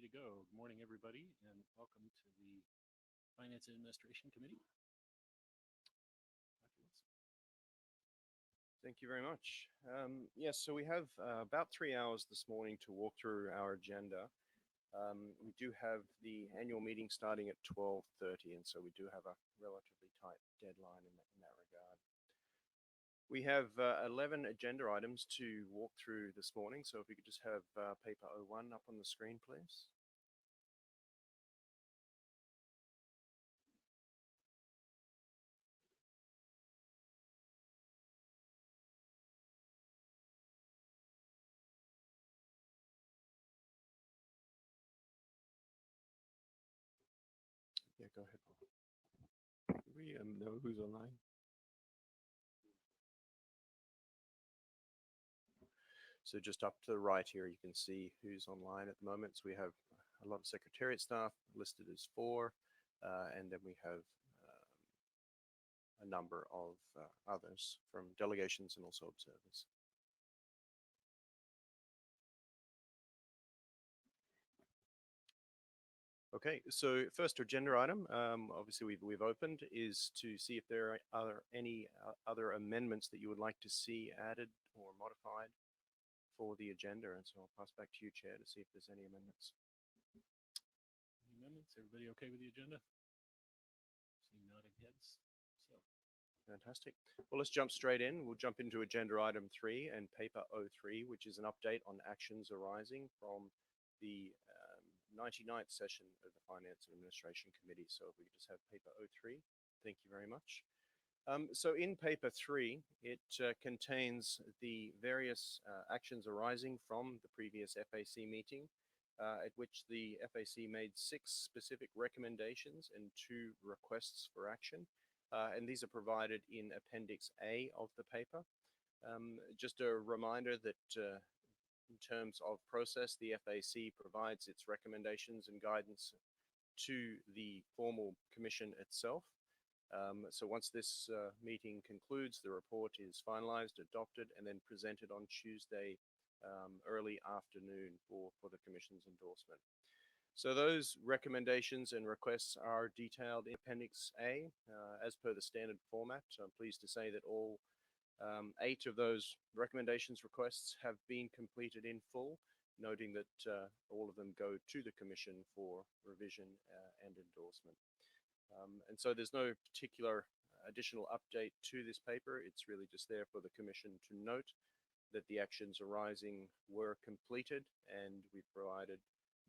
to go. Good morning, everybody, and welcome to the Finance and Administration Committee. Thank you very much. Yes, so we have about 3 hours this morning to walk through our agenda. We do have the annual meeting starting at 12:30, and so we do have a relatively tight deadline in that regard. We have 11 agenda items to walk through this morning, so if we could just have paper 01 up on the screen, please. Yeah, go ahead, Paul. Do we know who's online? So just up to the right here, you can see who's online at the moment. So we have a lot of Secretariat staff listed as 4, and then we have a number of others from delegations and also observers. Okay, so first agenda item, obviously we've opened, is to see if there are any other amendments that you would like to see added or modified for the agenda. And so I'll pass back to you, Chair, to see if there's any amendments. Any amendments? Everybody okay with the agenda? See nodding heads. So fantastic. Well, let's jump straight in. We'll jump into agenda item 3 and paper 03, which is an update on actions arising from the 99th session of the Finance and Administration Committee. So if we could just have paper 03. Thank you very much. So in paper 3, it contains the various actions arising from the previous FAC meeting, at which the FAC made 6 specific recommendations and 2 requests for action. And these are provided in Appendix A of the paper. Just a reminder that in terms of process, the FAC provides its recommendations and guidance to the formal commission itself. So once this meeting concludes, the report is finalized, adopted, and then presented on Tuesday early afternoon for the Commission's endorsement. So those recommendations and requests are detailed in Appendix A as per the standard format. So I'm pleased to say that all 8 of those recommendations requests have been completed in full, noting that all of them go to the Commission for revision and endorsement. And so there's no particular additional update to this paper. It's really just there for the Commission to note that the actions arising were completed, and we've provided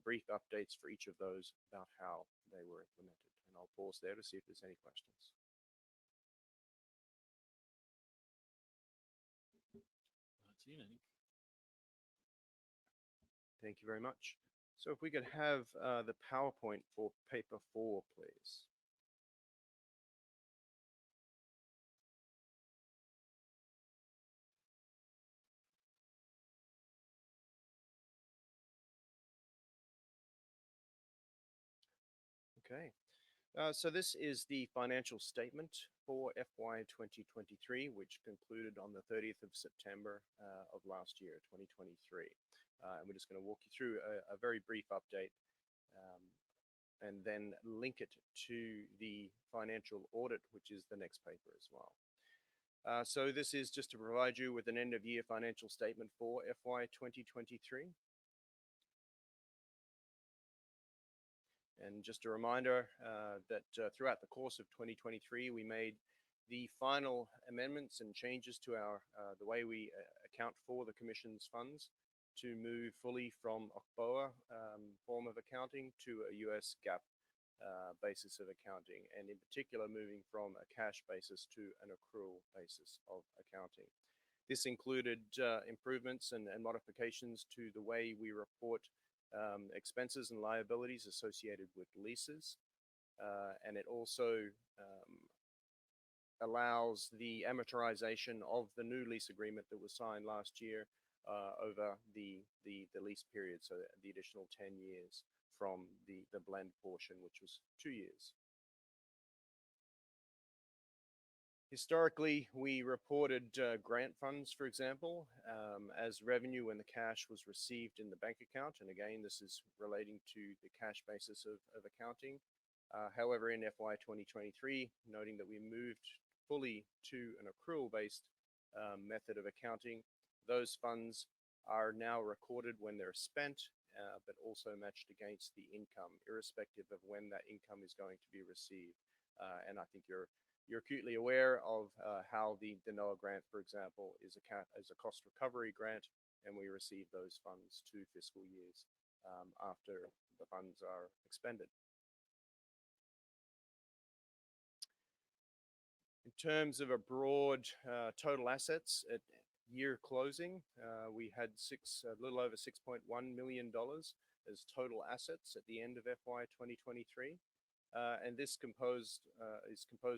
brief updates for each of those about how they were implemented. And I'll pause there to see if there's any questions. not seeing any. Thank you very much. So if we could have the PowerPoint for paper 4, please. Okay, so this is the financial statement for FY 2023, which concluded on the 30th of September of last year, 2023. And we're just going to walk you through a very brief update and then link it to the financial audit, which is the next paper as well. So this is just to provide you with an end-of-year financial statement for FY 2023. And just a reminder that throughout the course of 2023, we made the final amendments and changes to our the way we account for the Commission's funds to move fully from OCBOA form of accounting to a US GAAP basis of accounting, and in particular moving from a cash basis to an accrual basis of accounting. This included improvements and modifications to the way we report expenses and liabilities associated with leases, and it also allows the amortization of the new lease agreement that was signed last year over the lease period, so the additional 10 years from the blend portion, which was 2 years. Historically, we reported grant funds, for example, as revenue when the cash was received in the bank account. And again, this is relating to the cash basis of accounting. However, in FY 2023, noting that we moved fully to an accrual-based method of accounting, those funds are now recorded when they're spent, but also matched against the income, irrespective of when that income is going to be received. And I think you're acutely aware of how the NOAA grant, for example, is a cost recovery grant, and we receive those funds 2 fiscal years after the funds are expended. In terms of a broad total assets at year closing, we had a little over $6.1 million as total assets at the end of FY 2023. And this is composed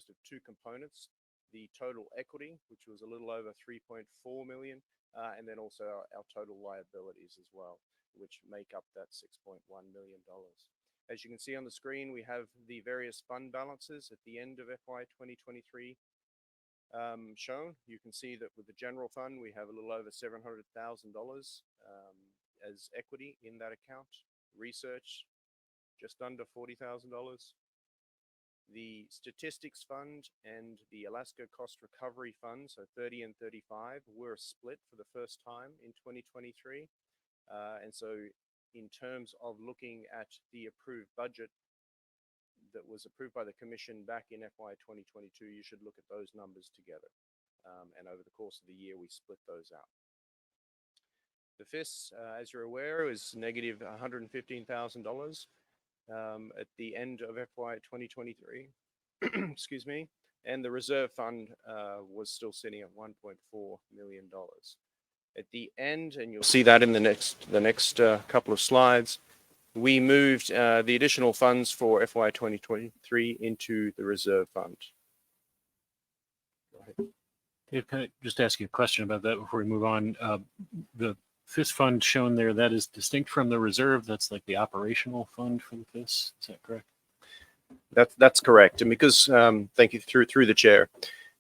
of 2 components: the total equity, which was a little over 3.4 million, and then also our total liabilities as well, which make up that $6.1 million. As you can see on the screen, we have the various fund balances at the end of FY 2023 shown. You can see that with the general fund, we have a little over $700,000 as equity in that account. Research, just under $40,000. The Statistics Fund and the Alaska Cost Recovery Fund, so 30 and 35, were split for the first time in 2023. And so in terms of looking at the approved budget that was approved by the Commission back in FY 2022, you should look at those numbers together. And over the course of the year, we split those out. The FIS, as you're aware, is negative $115,000 at the end of FY 2023. Excuse me. And the reserve fund was still sitting at $1.4 million. At the end, and you'll see that in the next couple of slides, we moved the additional funds for FY 2023 into the reserve fund. Go ahead. Dave, can I just ask you a question about that before we move on? The FIS fund shown there, that is distinct from the reserve. That's like the operational fund for the FIS. Is that correct? That's correct. And because, thank you, through the chair,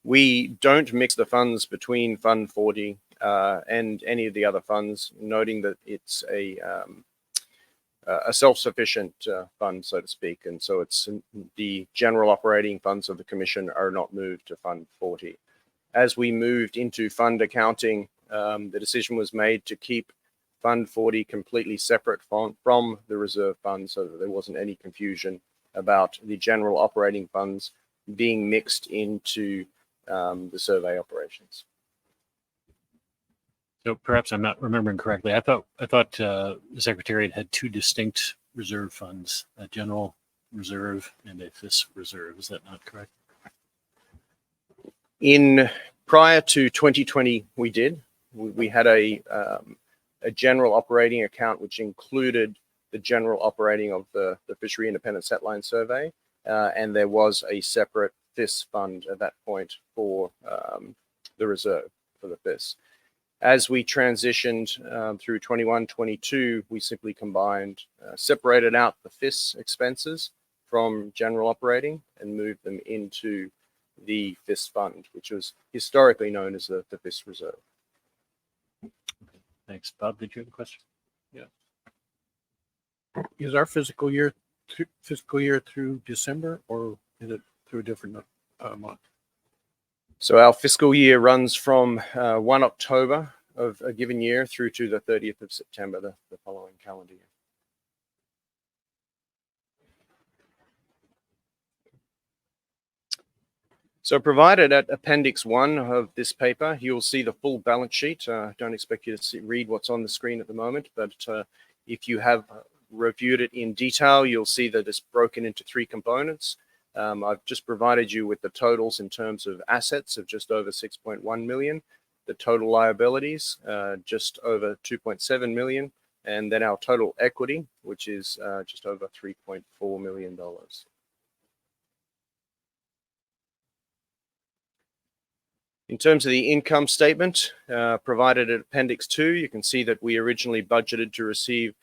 we don't mix the funds between Fund 40 and any of the other funds, noting that it's a self-sufficient fund, so to speak. And so it's the general operating funds of the Commission are not moved to Fund 40. As we moved into fund accounting, the decision was made to keep Fund 40 completely separate from the reserve fund, so that there wasn't any confusion about the general operating funds being mixed into the survey operations. So perhaps I'm not remembering correctly. I thought the Secretariat had 2 distinct reserve funds: a general reserve and a FIS reserve. Is that not correct? Prior to 2020, we had a general operating account which included the general operating of the Fishery Independent Setline Survey, and there was a separate FIS fund at that point for the reserve for the FIS. As we transitioned through 21-22, we simply separated out the FIS expenses from general operating and moved them into the FIS fund, which was historically known as the FIS reserve. Thanks. Bob, did you have a question? Yeah. Is our fiscal year through December, or is it through a different month? So our fiscal year runs from 1 October of a given year through to the 30th of September, the following calendar year. So provided at Appendix 1 of this paper, you'll see the full balance sheet. Don't expect you to read what's on the screen at the moment, but if you have reviewed it in detail, you'll see that it's broken into 3 components. I've just provided you with the totals in terms of assets of just over 6.1 million, the total liabilities just over 2.7 million, and then our total equity, which is just over $3.4 million. In terms of the income statement provided at Appendix 2, you can see that we originally budgeted to receive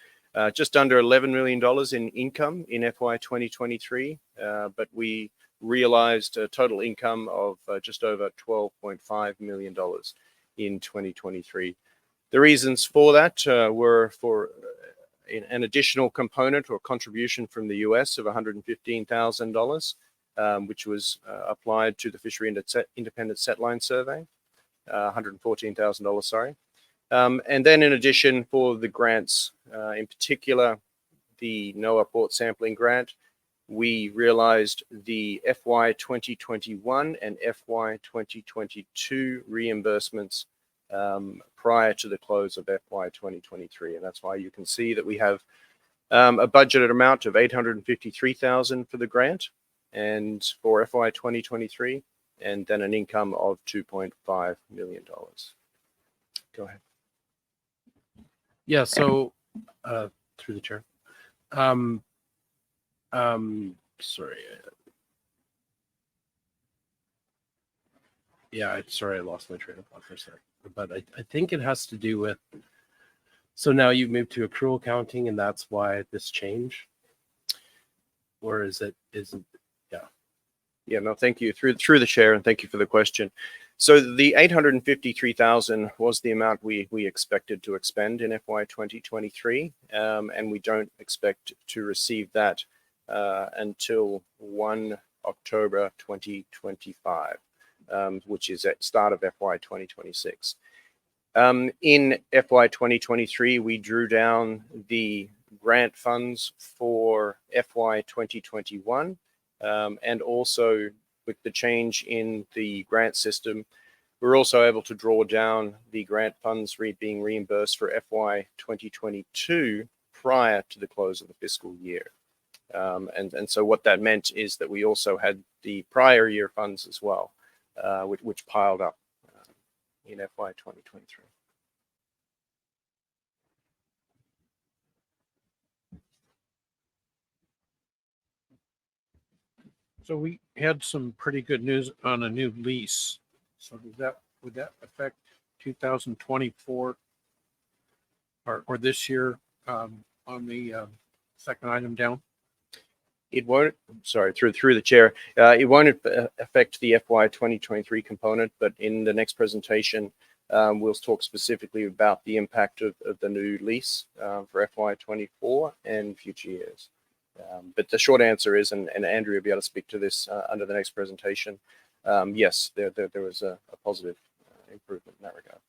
just under $11 million in income in FY 2023, but we realized a total income of just over $12.5 million in 2023. The reasons for that were for an additional component or contribution from the US of $115,000, which was applied to the Fishery Independent Setline Survey, $114,000, sorry. And then in addition for the grants, in particular, the NOAA Port Sampling Grant, we realized the FY 2021 and FY 2022 reimbursements prior to the close of FY 2023. And that's why you can see that we have a budgeted amount of $853,000 for the grant and for FY 2023, and then an income of $2.5 million. Go ahead. Yeah, so through the chair. Sorry. Yeah, sorry, I lost my train of thought for a second. But I think it has to do with, so now you've moved to accrual counting and that's why this change? Or is it, yeah. Yeah, no, thank you. Through the chair, and thank you for the question. So the $853,000 was the amount we expected to expend in FY 2023, and we don't expect to receive that until 1 October 2025, which is at start of FY 2026. In FY 2023, we drew down the grant funds for FY 2021, and also with the change in the grant system, we're also able to draw down the grant funds being reimbursed for FY 2022 prior to the close of the fiscal year. And so what that meant is that we also had the prior year funds as well, which piled up in FY 2023. So we had some pretty good news on a new lease. So would that affect 2024 or this year on the second item down? It won't, sorry, through the chair, it won't affect the FY 2023 component, but in the next presentation, we'll talk specifically about the impact of the new lease for FY 24 and future years. But the short answer is, and Andrew will be able to speak to this under the next presentation, yes, there was a positive improvement in that regard.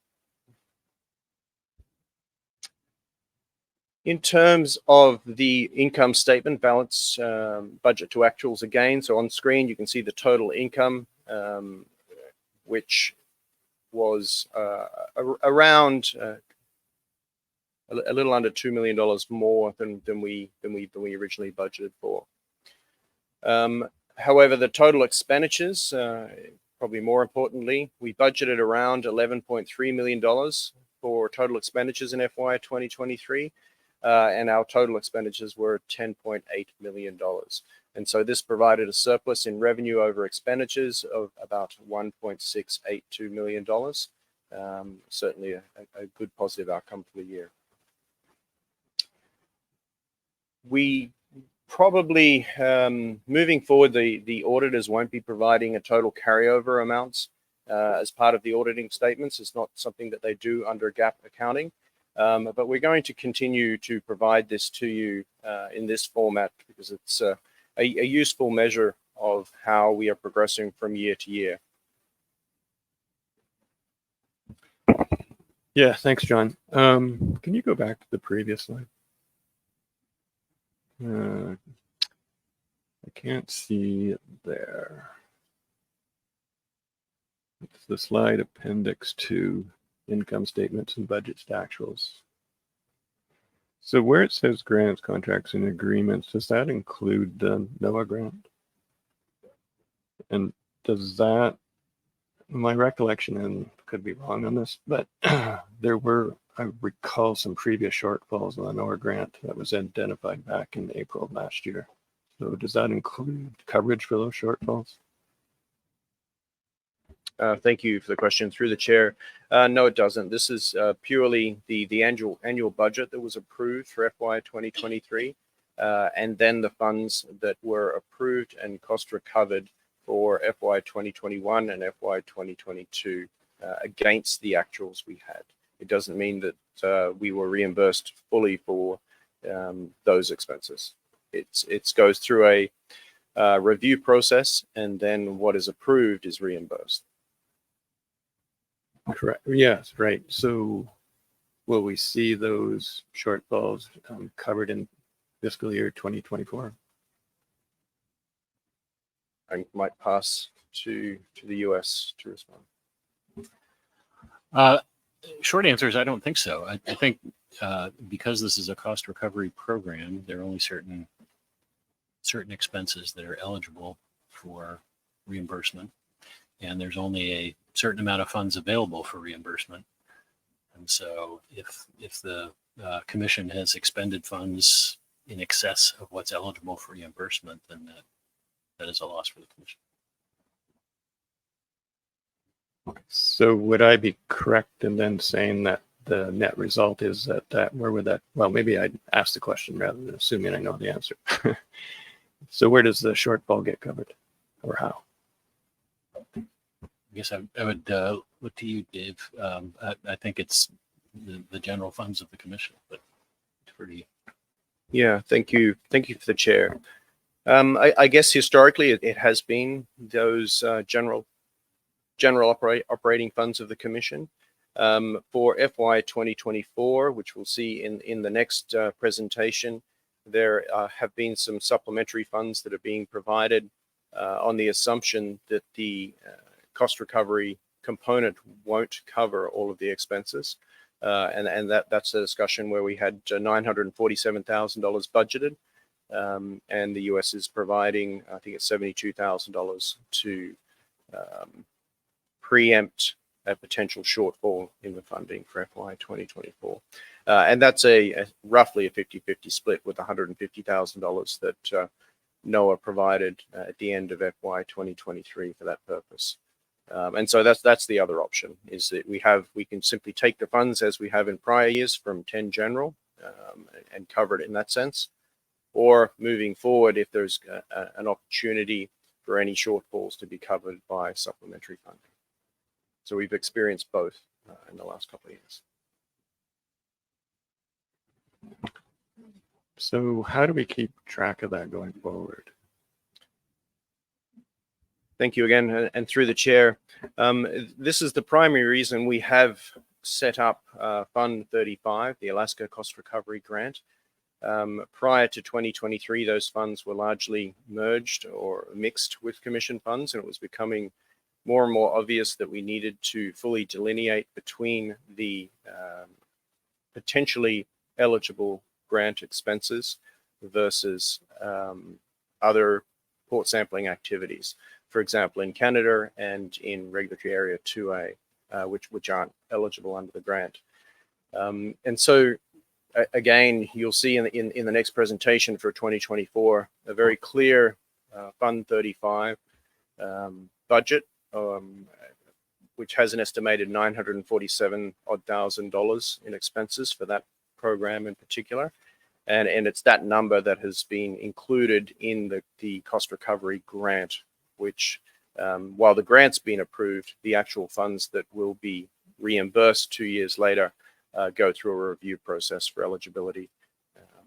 In terms of the income statement, balance budget to actuals again, so on screen you can see the total income, which was around a little under $2 million more than we originally budgeted for. However, the total expenditures, probably more importantly, we budgeted around $11.3 million for total expenditures in FY 2023, and our total expenditures were $10.8 million. And so this provided a surplus in revenue over expenditures of about $1.682 million. Certainly a good positive outcome for the year. We probably, moving forward, the auditors won't be providing a total carryover amounts as part of the auditing statements. It's not something that they do under GAAP accounting, but we're going to continue to provide this to you in this format because it's a useful measure of how we are progressing from year to year. Yeah, thanks, John. Can you go back to the previous slide? I can't see it there. It's the slide appendix to income statements and budgets to actuals. So where it says grants, contracts, and agreements, does that include the NOAA grant? And does that, my recollection, and could be wrong on this, but there were, I recall, some previous shortfalls on the NOAA grant that was identified back in April of last year. So does that include coverage for those shortfalls? Thank you for the question through the chair. No, it doesn't. This is purely the annual budget that was approved for FY 2023, and then the funds that were approved and cost recovered for FY 2021 and FY 2022 against the actuals we had. It doesn't mean that we were reimbursed fully for those expenses. It goes through a review process, and then what is approved is reimbursed. Correct. Yes, right. So will we see those shortfalls covered in fiscal year 2024? I might pass to the US to respond. Short answer is I don't think so. I think because this is a cost recovery program, there are only certain expenses that are eligible for reimbursement, and there's only a certain amount of funds available for reimbursement. And so if the commission has expended funds in excess of what's eligible for reimbursement, then that is a loss for the commission. So would I be correct in then saying that the net result is that where would that, well, maybe I'd ask the question rather than assuming I know the answer. So where does the shortfall get covered, or how? I guess I would look to you, Dave. I think it's the general funds of the commission, but it's pretty. Yeah, thank you for the chair. I guess historically it has been those general operating funds of the commission. For FY 2024, which we'll see in the next presentation, there have been some supplementary funds that are being provided on the assumption that the cost recovery component won't cover all of the expenses. And that's a discussion where we had $947,000 budgeted. And the US is providing, I think it's $72,000 to preempt a potential shortfall in the funding for FY 2024. And that's roughly a 50-50 split, with $150,000 that NOAA provided at the end of FY 2023 for that purpose. And so that's the other option, is that we can simply take the funds as we have in prior years from 10 general and cover it in that sense. Or moving forward, if there's an opportunity for any shortfalls to be covered by supplementary funding. So we've experienced both in the last couple of years. So how do we keep track of that going forward? Thank you again, and through the chair. This is the primary reason we have set up Fund 35, the Alaska Cost Recovery Grant. Prior to 2023, those funds were largely merged or mixed with commission funds, and it was becoming more and more obvious that we needed to fully delineate between the potentially eligible grant expenses versus other port sampling activities. For example, in Canada and in Regulatory Area 2A, which aren't eligible under the grant. And so, again, you'll see in the next presentation for 2024 a very clear Fund 35 budget, which has an estimated $947,000 in expenses for that program in particular. And it's that number that has been included in the cost recovery grant, which while the grant's been approved, the actual funds that will be reimbursed 2 years later go through a review process for eligibility.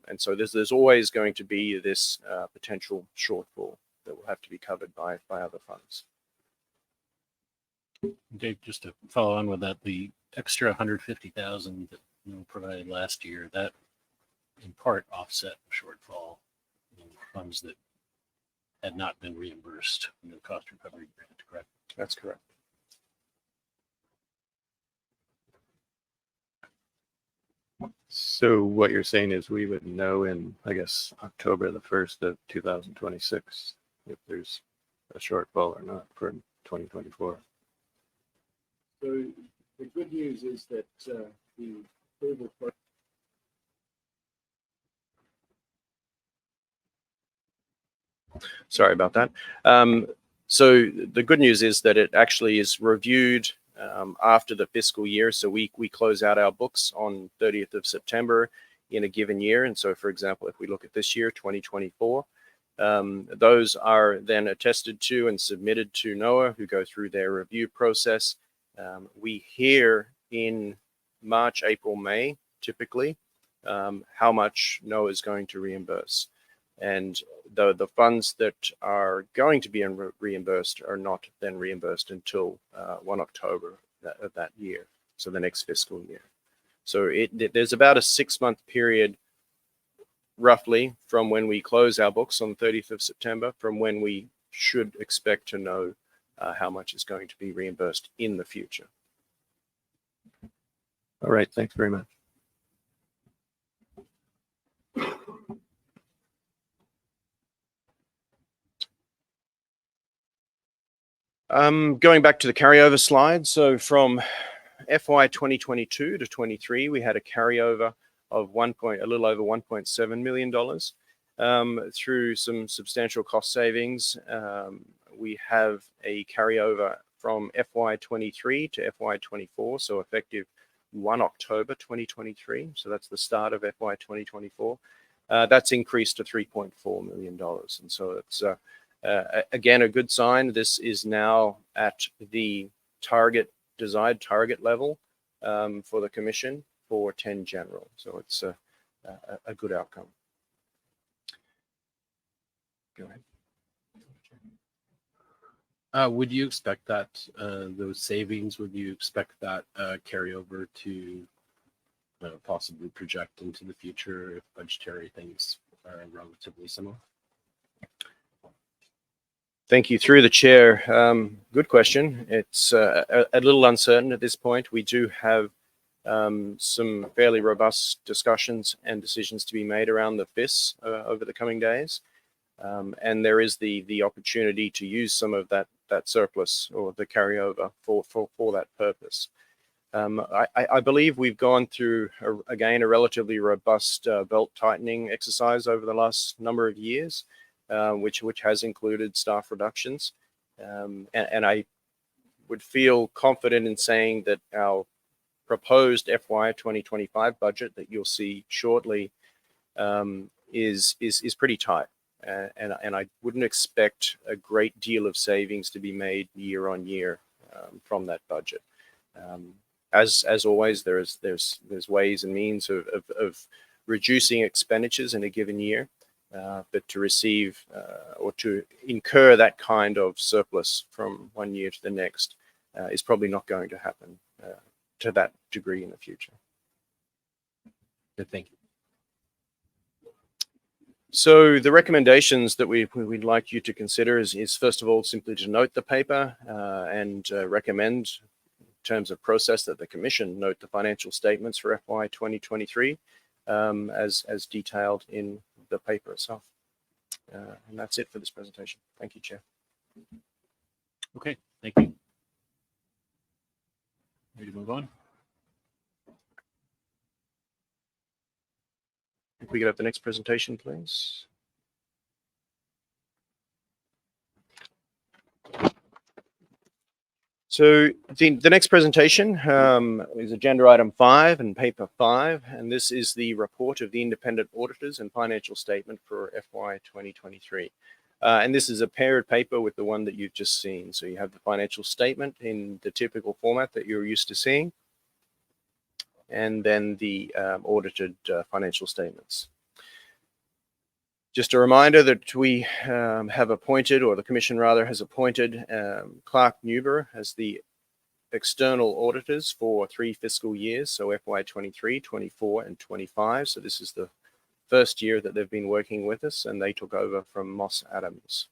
And so there's always going to be this potential shortfall that will have to be covered by other funds. Dave, just to follow on with that, the extra 150,000 that provided last year, that in part offset the shortfall in funds that had not been reimbursed in the cost recovery grant, correct? That's correct. So what you're saying is we would know in, I guess, October the 1st of 2026 if there's a shortfall or not for 2024. So the good news is that the approval for Sorry about that. So the good news is that it actually is reviewed after the fiscal year. So we close out our books on 30th of September in a given year. And so, for example, if we look at this year, 2024, Those are then attested to and submitted to NOAA, who go through their review process. We hear in March, April, May, typically, how much NOAA is going to reimburse. And the funds that are going to be reimbursed are not then reimbursed until 1 October of that year, so the next fiscal year. So there's about a 6-month period, roughly, from when we close our books on the 30th of September, from when we should expect to know how much is going to be reimbursed in the future. All right. Thanks very much. Going back to the carryover slide. So from FY 2022 to 23, we had a carryover of a little over $1.7 million through some substantial cost savings. We have a carryover from FY 23 to FY 24, so effective 1 October 2023. So that's the start of FY 2024. That's increased to $3.4 million. And so it's again a good sign. This is now at the desired target level for the commission for 10 general. So it's a good outcome. Go ahead. Would you expect that those savings, would you expect that carryover to possibly project into the future if budgetary things are relatively similar? Thank you. Through the chair. Good question. It's a little uncertain at this point. We do have some fairly robust discussions and decisions to be made around the FIS over the coming days. And there is the opportunity to use some of that surplus or the carryover for that purpose. I believe we've gone through, again, a relatively robust belt tightening exercise over the last number of years, which has included staff reductions. And I would feel confident in saying that our proposed FY 2025 budget that you'll see shortly is pretty tight. And I wouldn't expect a great deal of savings to be made year on year from that budget. As always, there's ways and means of reducing expenditures in a given year, but to receive or to incur that kind of surplus from one year to the next is probably not going to happen to that degree in the future. Good, thank you. So the recommendations that we'd like you to consider is first of all simply to note the paper and recommend in terms of process that the Commission note the financial statements for FY 2023 as detailed in the paper itself. And that's it for this presentation. Thank you, Chair. Okay, thank you. Ready to move on? If we could have the next presentation, please. So the next presentation is agenda item 5 and paper 5, and this is the report of the independent auditors and financial statement for FY 2023. And this is a paired paper with the one that you've just seen. So you have the financial statement in the typical format that you're used to seeing, and then the audited financial statements. Just a reminder that we have appointed, or the Commission rather has appointed, Clark Newber as the external auditors for 3 fiscal years, so FY 23, 24, and 25. So this is the first year that they've been working with us, and they took over from Moss Adams.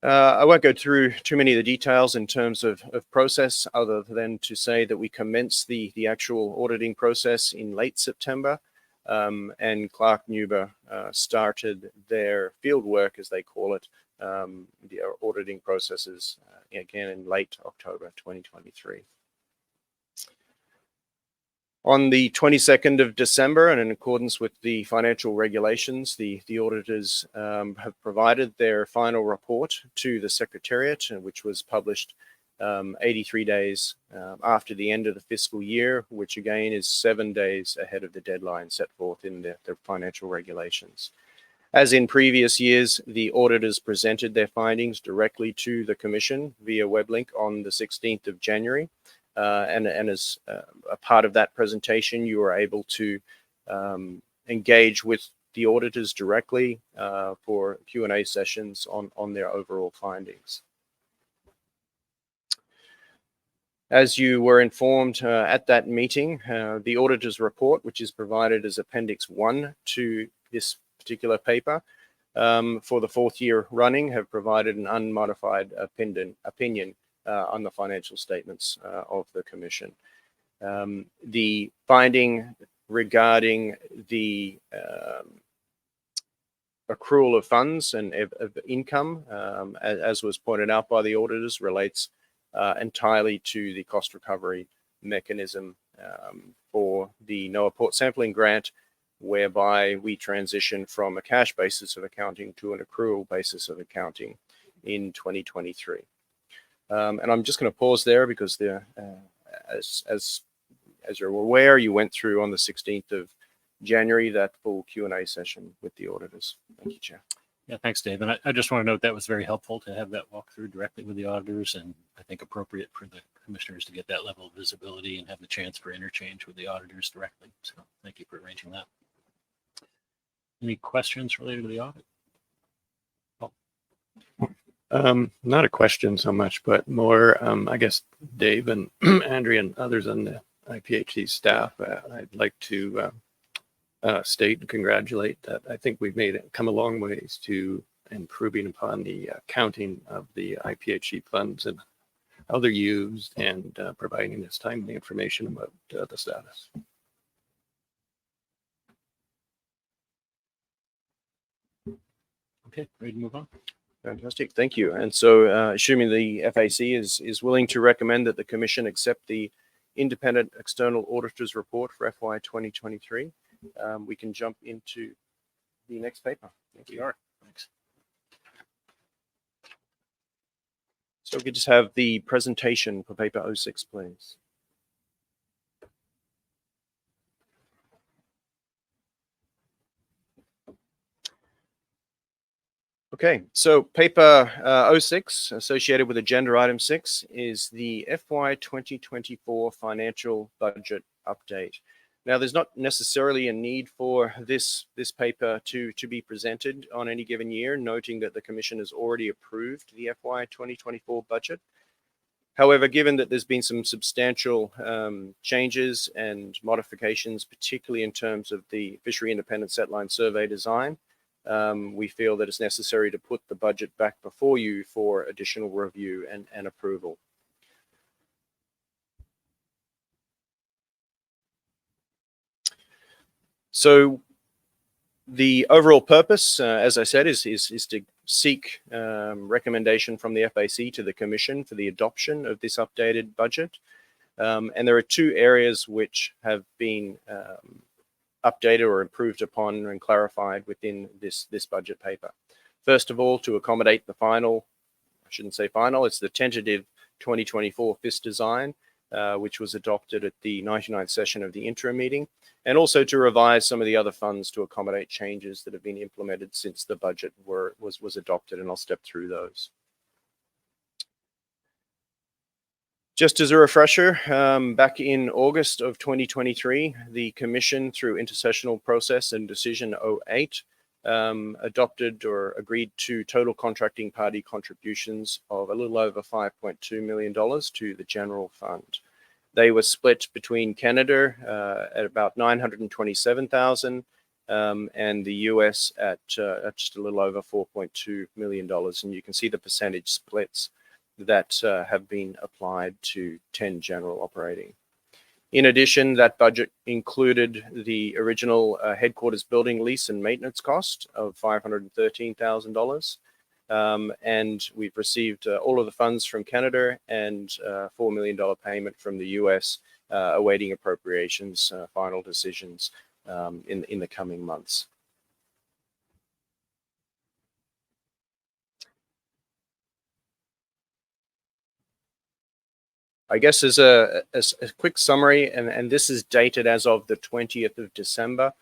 I won't go through too many of the details in terms of process, other than to say that we commenced the actual auditing process in late September, and Clark Newber started their field work, as they call it, the auditing processes again in late October 2023. On the 22nd of December, and in accordance with the financial regulations, the auditors have provided their final report to the Secretariat, which was published 83 days after the end of the fiscal year, which again is 7 days ahead of the deadline set forth in the financial regulations. As in previous years, the auditors presented their findings directly to the Commission via web link on the 16th of January. And as a part of that presentation, you were able to engage with the auditors directly for Q&A sessions on their overall findings. As you were informed at that meeting, the auditor's report, which is provided as Appendix 1 to this particular paper, for the 4th year running, have provided an unmodified opinion on the financial statements of the Commission. The finding regarding the accrual of funds and of income, as was pointed out by the auditors, relates entirely to the cost recovery mechanism for the NOAA port sampling grant, whereby we transition from a cash basis of accounting to an accrual basis of accounting in 2023. And I'm just going to pause there because as you're aware, you went through on the 16th of January that full Q&A session with the auditors. Thank you, Chair. Yeah, thanks, Dave. And I just want to note that was very helpful to have that walkthrough directly with the auditors, and I think appropriate for the commissioners to get that level of visibility and have the chance for interchange with the auditors directly. So thank you for arranging that. Any questions related to the audit? Not a question so much, but more, I guess, Dave and Andrea and others on the IPHC staff, I'd like to state and congratulate that I think we've come a long ways to improving upon the counting of the IPHC funds and how they're used and providing us timely information about the status. Okay, ready to move on? Fantastic, thank you. And so assuming the FAC is willing to recommend that the Commission accept the independent external auditor's report for FY 2023, we can jump into the next paper. Thank you. Thanks. So we could just have the presentation for paper 06, please. Okay, so paper 06, associated with agenda item 6, is the FY 2024 financial budget update. Now, there's not necessarily a need for this paper to be presented on any given year, noting that the Commission has already approved the FY 2024 budget. However, given that there's been some substantial changes and modifications, particularly in terms of the Fishery Independent Setline Survey design, we feel that it's necessary to put the budget back before you for additional review and approval. So the overall purpose, as I said, is to seek recommendation from the FAC to the Commission for the adoption of this updated budget. And there are two areas which have been updated or improved upon and clarified within this budget paper. First of all, to accommodate the final, I shouldn't say final, it's the tentative 2024 FIS design, which was adopted at the 99th session of the interim meeting, and also to revise some of the other funds to accommodate changes that have been implemented since the budget was adopted, and I'll step through those. Just as a refresher, back in August of 2023, the Commission, through intersessional process and decision 08, adopted or agreed to total contracting party contributions of a little over $5.2 million to the general fund. They were split between Canada at about $927,000 and the US at just a little over $4.2 million. And you can see the percentage splits that have been applied to 10 general operating. In addition, that budget included the original headquarters building lease and maintenance cost of $513,000. And we've received all of the funds from Canada and $4 million payment from the US, awaiting appropriations final decisions in the coming months. I guess as a quick summary, and this is dated as of the 20th of December,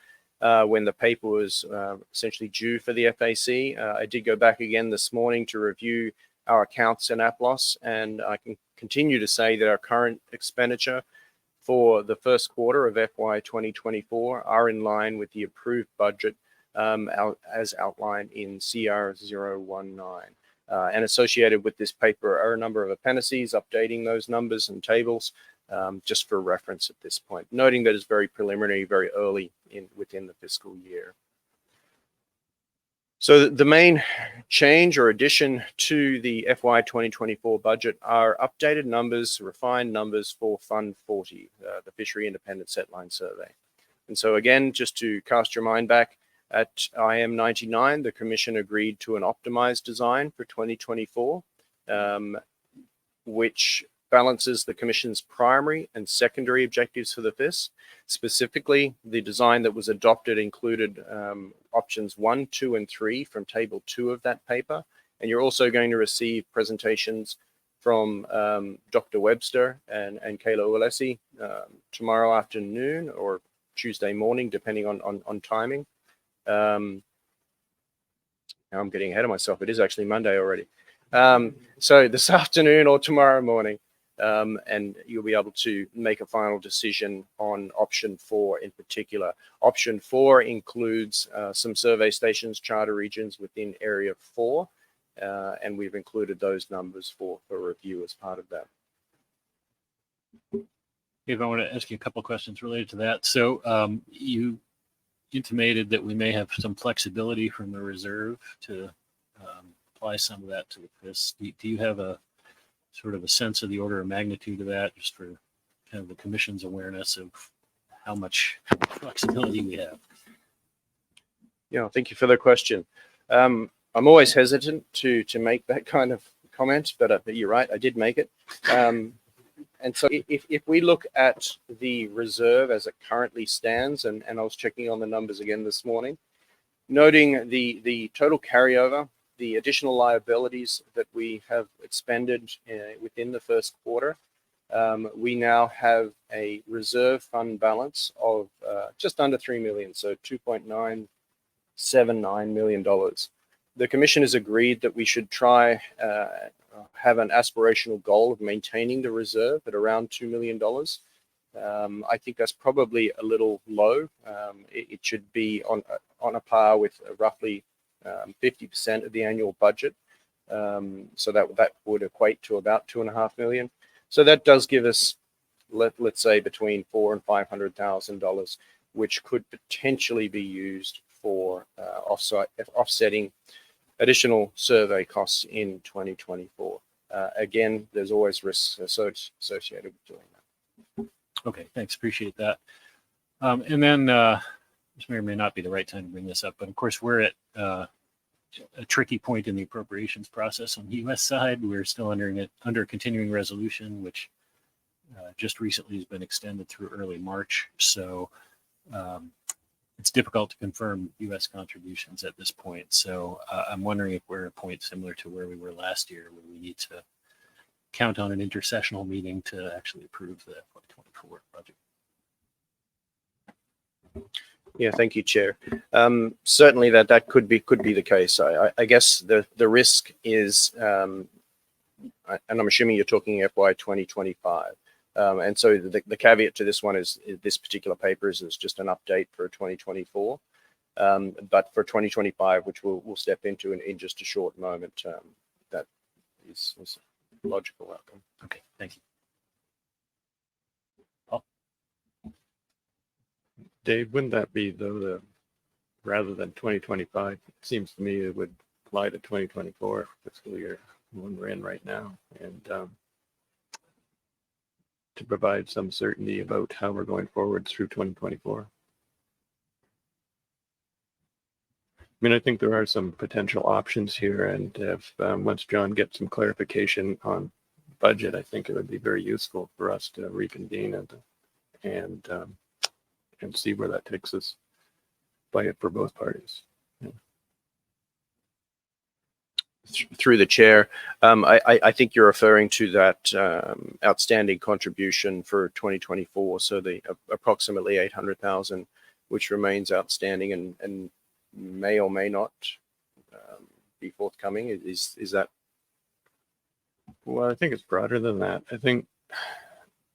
when the paper was essentially due for the FAC. I did go back again this morning to review our accounts and APLOS, and I can continue to say that our current expenditure for the first quarter of FY 2024 are in line with the approved budget as outlined in CR 019. And associated with this paper are a number of appendices updating those numbers and tables, just for reference at this point, noting that it's very preliminary, very early within the fiscal year. So the main change or addition to the FY 2024 budget are updated numbers, refined numbers for Fund 40, the Fishery Independent Setline Survey. And so again, just to cast your mind back, at IM 99, the Commission agreed to an optimized design for 2024, which balances the Commission's primary and secondary objectives for the FIS. Specifically, the design that was adopted included options 1, 2, and 3 from Table 2 of that paper. And you're also going to receive presentations from Dr. Webster and Kayla Uwalesi tomorrow afternoon or Tuesday morning, depending on timing. Now I'm getting ahead of myself. It is actually Monday already. So this afternoon or tomorrow morning, and you'll be able to make a final decision on option 4 in particular. Option 4 includes some survey stations, charter regions within Area 4, and we've included those numbers for review as part of that. Dave, I want to ask you a couple of questions related to that. So you intimated that we may have some flexibility from the reserve to apply some of that to the FIS. Do you have a sort of a sense of the order of magnitude of that, just for kind of the Commission's awareness of how much flexibility we have? Yeah, thank you for the question. I'm always hesitant to make that kind of comment, but you're right, I did make it. And so if we look at the reserve as it currently stands, and I was checking on the numbers again this morning, noting the total carryover, the additional liabilities that we have expended within the first quarter, we now have a reserve fund balance of just under $3 million, so $2.979 million. The Commission has agreed that we should try have an aspirational goal of maintaining the reserve at around $2 million. I think that's probably a little low. It should be on a par with roughly 50% of the annual budget. So that would equate to about $2.5 million. So that does give us, let's say, between $400,000 and $500,000, which could potentially be used for offsetting additional survey costs in 2024. Again, there's always risks associated with doing that. Okay, thanks. Appreciate that. And then this may or may not be the right time to bring this up, but of course we're at a tricky point in the appropriations process on the U.S. side. We're still under continuing resolution, which just recently has been extended through early March. So it's difficult to confirm U.S. contributions at this point. So I'm wondering if we're at a point similar to where we were last year, where we need to count on an intersessional meeting to actually approve the FY24 budget. Yeah, thank you, Chair. Certainly that could be the case. I guess the risk is, and I'm assuming you're talking FY 2025. And so the caveat to this one is this particular paper is just an update for 2024. But for 2025, which we'll step into in just a short moment, that is a logical outcome. Okay, thank you. Dave, wouldn't that be, though, rather than 2025, it seems to me it would apply to 2024 fiscal year, one we're in right now, and to provide some certainty about how we're going forward through 2024. I mean, I think there are some potential options here, and if once Jon gets some clarification on budget, I think it would be very useful for us to reconvene and see where that takes us for both parties. Yeah. Through the chair, I think you're referring to that outstanding contribution for 2024. So the approximately $800,000 which remains outstanding and may or may not be forthcoming. Is that? Well, I think it's broader than that. I think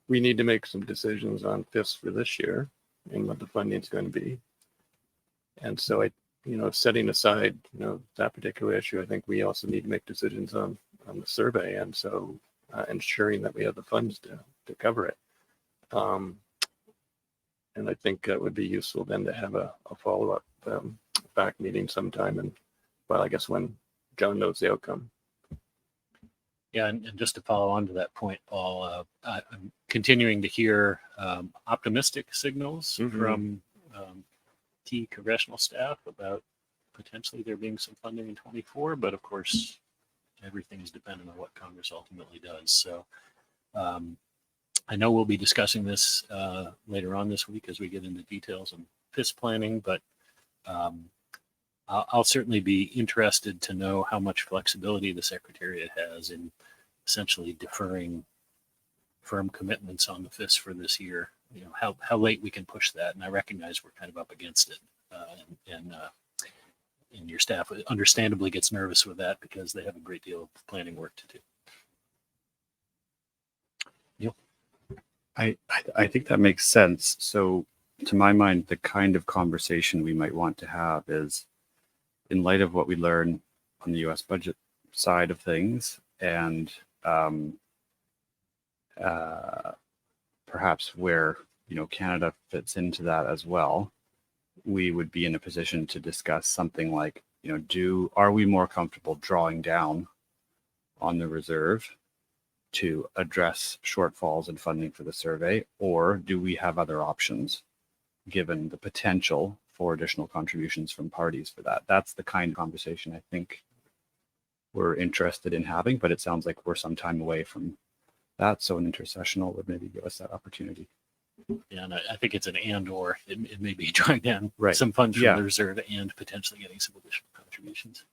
we need to make some decisions on FIFs for this year and what the funding is going to be. And so setting aside, that particular issue, I think we also need to make decisions on the survey. And so ensuring that we have the funds to cover it. And I think that would be useful then to have a follow-up FAC meeting sometime. And well, I guess when John knows the outcome. Yeah, and just to follow on to that point, Paul, I'm continuing to hear optimistic signals from key congressional staff about potentially there being some funding in 24, but of course, everything is dependent on what Congress ultimately does. So I know we'll be discussing this later on this week as we get into details on FIS planning, but I'll certainly be interested to know how much flexibility the Secretariat has in essentially deferring firm commitments on the FIS for this year. How late we can push that, and I recognize we're kind of up against it, and your staff understandably gets nervous with that because they have a great deal of planning work to do. Neil? I think that makes sense. So to my mind, the kind of conversation we might want to have is, in light of what we learn on the US budget side of things, and perhaps where Canada fits into that as well, we would be in a position to discuss something like, are we more comfortable drawing down on the reserve to address shortfalls in funding for the survey, or do we have other options given the potential for additional contributions from parties for that? That's the kind of conversation I think we're interested in having, but it sounds like we're some time away from that. So an intercessional would maybe give us that opportunity. Yeah, and I think it's an and/or. It may be drawing down Right. some funds from Yeah. the reserve and potentially getting some additional contributions.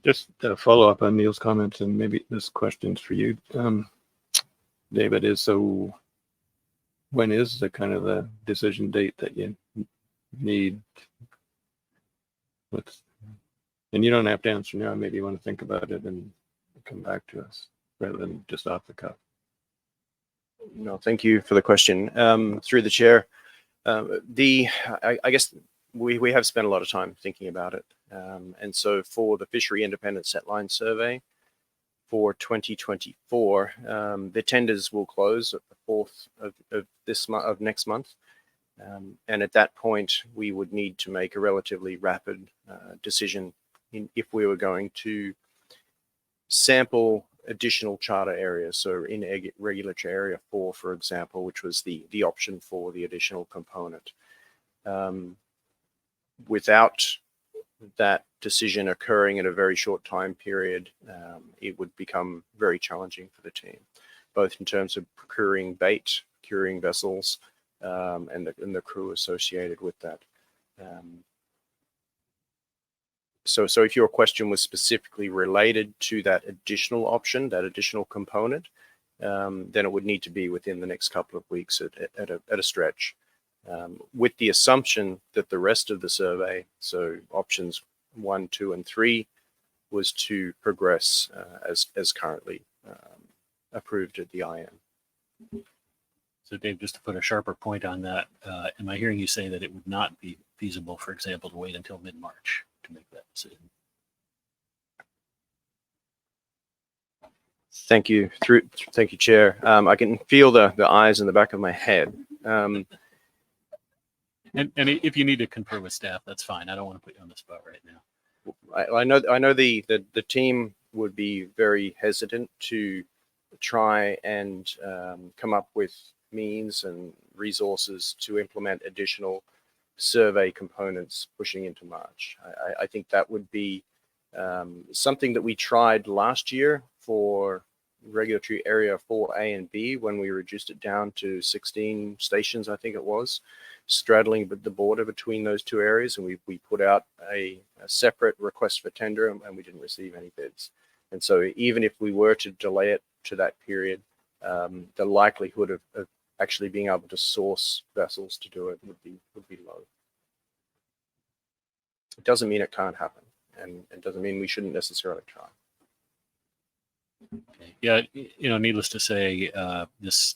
Just to follow up on Neil's comments, and maybe this question's for you, David, so when is the kind of the decision date that you need? And you don't have to answer now. Maybe you want to think about it and come back to us rather than just off the cuff. No, thank you for the question. Through the chair, I guess we have spent a lot of time thinking about it. And so for the Fishery Independent Setline Survey for 2024, the tenders will close at the 4th of next month. And at that point, we would need to make a relatively rapid decision if we were going to sample additional charter areas. So in regulatory area 4, for example, which was the option for the additional component. Without that decision occurring in a very short time period, it would become very challenging for the team, both in terms of procuring bait, procuring vessels, and the crew associated with that. So if your question was specifically related to that additional option, that additional component, then it would need to be within the next couple of weeks at a stretch, with the assumption that the rest of the survey, so options 1, 2, and 3, was to progress as currently approved at the IM. So Dave, just to put a sharper point on that, am I hearing you say that it would not be feasible, for example, to wait until mid-March to make that decision? Thank you. Thank you, Chair. I can feel the eyes in the back of my head. And if you need to confer with staff, that's fine. I don't want to put you on the spot right now. I know the team would be very hesitant to try and come up with means and resources to implement additional survey components pushing into March. I think that would be something that we tried last year for regulatory area 4A and B when we reduced it down to 16 stations, I think it was, straddling the border between those two areas, and we put out a separate request for tender, and we didn't receive any bids. And so even if we were to delay it to that period, the likelihood of actually being able to source vessels to do it would be low. It doesn't mean it can't happen, and it doesn't mean we shouldn't necessarily try. Okay. Yeah, needless to say, this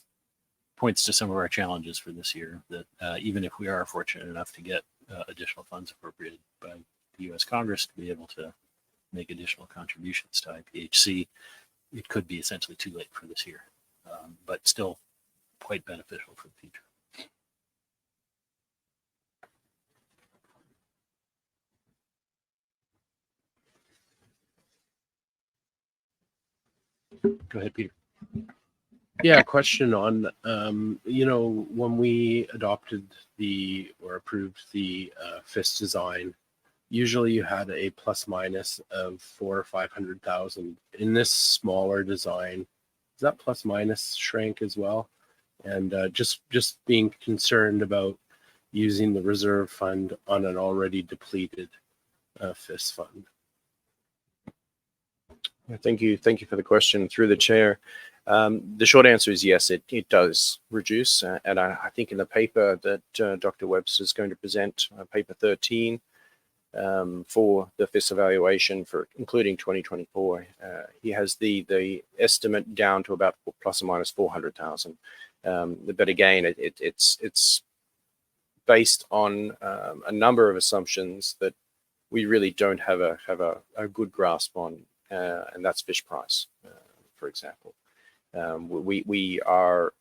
points to some of our challenges for this year, that even if we are fortunate enough to get additional funds appropriated by the U.S. Congress to be able to make additional contributions to IPHC, it could be essentially too late for this year, but still quite beneficial for the future. Go ahead, Peter. Yeah, question on, when we adopted or approved the FIS design, usually you had a plus minus of 400,000 or 500,000. In this smaller design, does that plus minus shrink as well? And just being concerned about using the reserve fund on an already depleted FIS fund. Thank you for the question through the chair. The short answer is yes, it does reduce. And I think in the paper that Dr. Webster is going to present, paper 13, for the FIS evaluation for including 2024, he has the estimate down to about plus or minus 400,000. But again, it's based on a number of assumptions that we really don't have a good grasp on, and that's fish price, for example. We are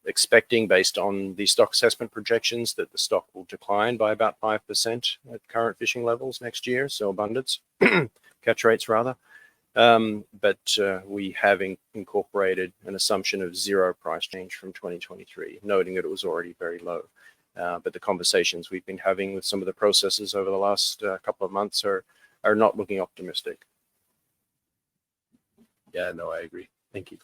expecting, based on the stock assessment projections, that the stock will decline by about 5% at current fishing levels next year, so abundance, catch rates rather. But we have incorporated an assumption of zero price change from 2023, noting that it was already very low. But the conversations we've been having with some of the processors over the last couple of months are not looking optimistic. Yeah, no, I agree. Thank you.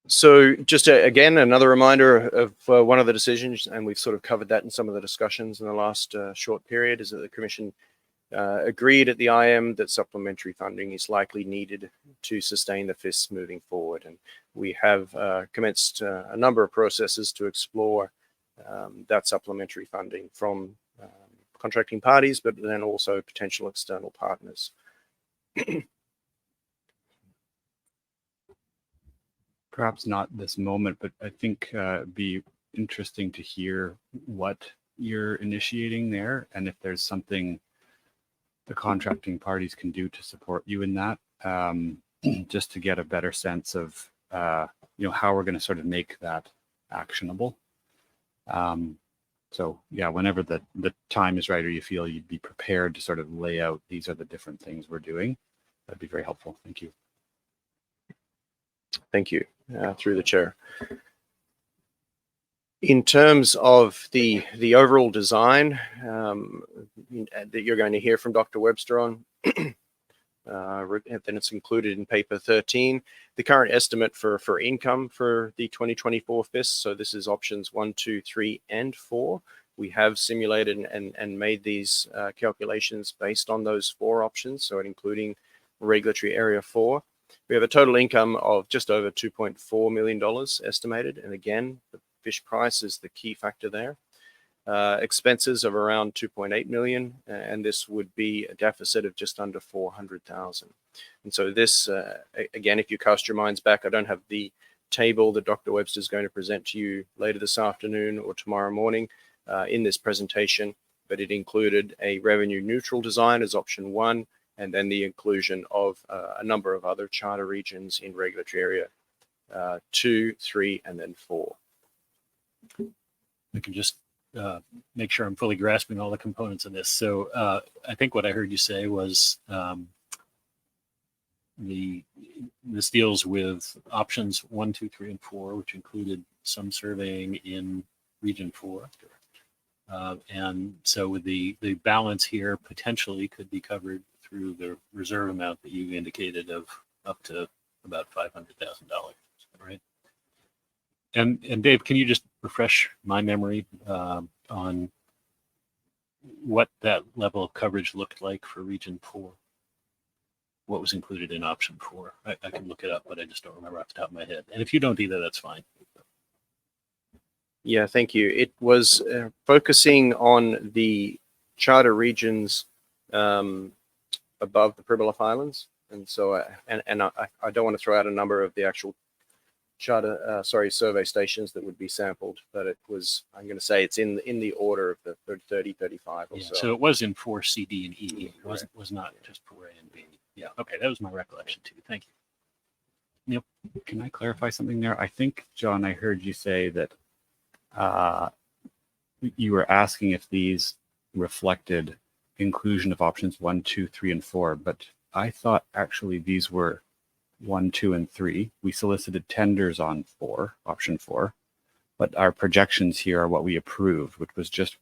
So just again, another reminder of one of the decisions, and we've sort of covered that in some of the discussions in the last short period, is that the Commission agreed at the IM that supplementary funding is likely needed to sustain the FIS moving forward. And we have commenced a number of processes to explore that supplementary funding from contracting parties, but then also potential external partners. Perhaps not this moment, but I think it'd be interesting to hear what you're initiating there, and if there's something the contracting parties can do to support you in that, just to get a better sense of how we're going to sort of make that actionable. So yeah, whenever the time is right, or you feel you'd be prepared to sort of lay out, these are the different things we're doing, that'd be very helpful. Thank you. Thank you, through the chair. In terms of the overall design that you're going to hear from Dr. Webster on, then it's included in paper 13. The current estimate for income for the 2024 FIS, so this is options 1, 2, 3, and 4. We have simulated and made these calculations based on those 4 options, so including regulatory area 4. We have a total income of just over $2.4 million estimated, and again, the fish price is the key factor there. Expenses of around 2.8 million, and this would be a deficit of just under 400,000. And so this, again, if you cast your minds back, I don't have the table that Dr. Webster is going to present to you later this afternoon or tomorrow morning in this presentation, but it included a revenue neutral design as option 1, and then the inclusion of a number of other charter regions in regulatory area 2, 3, and then 4. I can just make sure I'm fully grasping all the components of this. So I think what I heard you say was this deals with options 1, 2, 3, and 4, which included some surveying in region 4. And so with the balance here potentially could be covered through the reserve amount that you indicated of up to about $500,000, right? And Dave, can you just refresh my memory on what that level of coverage looked like for region 4? what was included in option 4. I can look it up, but I just don't remember off the top of my head. And if you don't either, that's fine. Yeah, thank you. It was focusing on the charter regions above the Pribilof Islands. And so, I don't want to throw out a number of the actual survey stations that would be sampled, but it was, I'm going to say it's in the order of the 30, 35 or Yeah, so. so it was in 4 C, D, and E. It was not just for A and B. Yeah. Okay. That was my recollection too. Thank you. Can I clarify something there? I think, John, I heard you say that you were asking if these reflected inclusion of options 1, 2, 3, and 4, but I thought actually these were 1, 2, and 3. We solicited tenders on 4, option 4, but our projections here are what we approved, which was just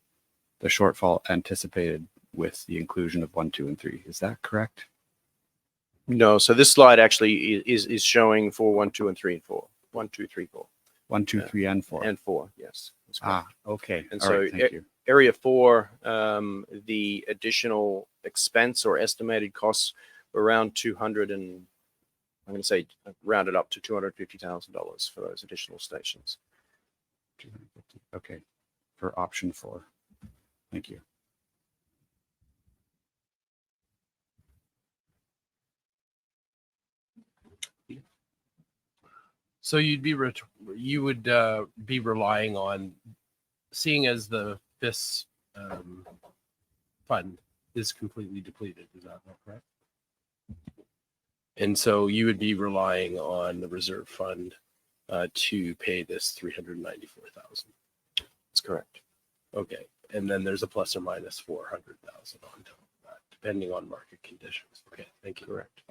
the shortfall anticipated with the inclusion of 1, 2, and 3. Is that correct? No, so this slide actually is showing for 1, 2, and 3, and 4. 1, 2, 3, 4. 1, 2, 3, and 4. And 4, yes. That's correct. Okay. And All so right, thank you. Area 4, the additional expense or estimated costs were around 200 and I'm going to say rounded up to $250,000 for those additional stations. 250. Okay, for option 4. Thank you. So you would be relying on, seeing as this fund is completely depleted. Is that not correct? And so you would be relying on the reserve fund to pay this $394,000. That's correct. Okay, and then there's a plus or minus 400,000 on top of that, depending on market conditions. Okay, thank you. Correct.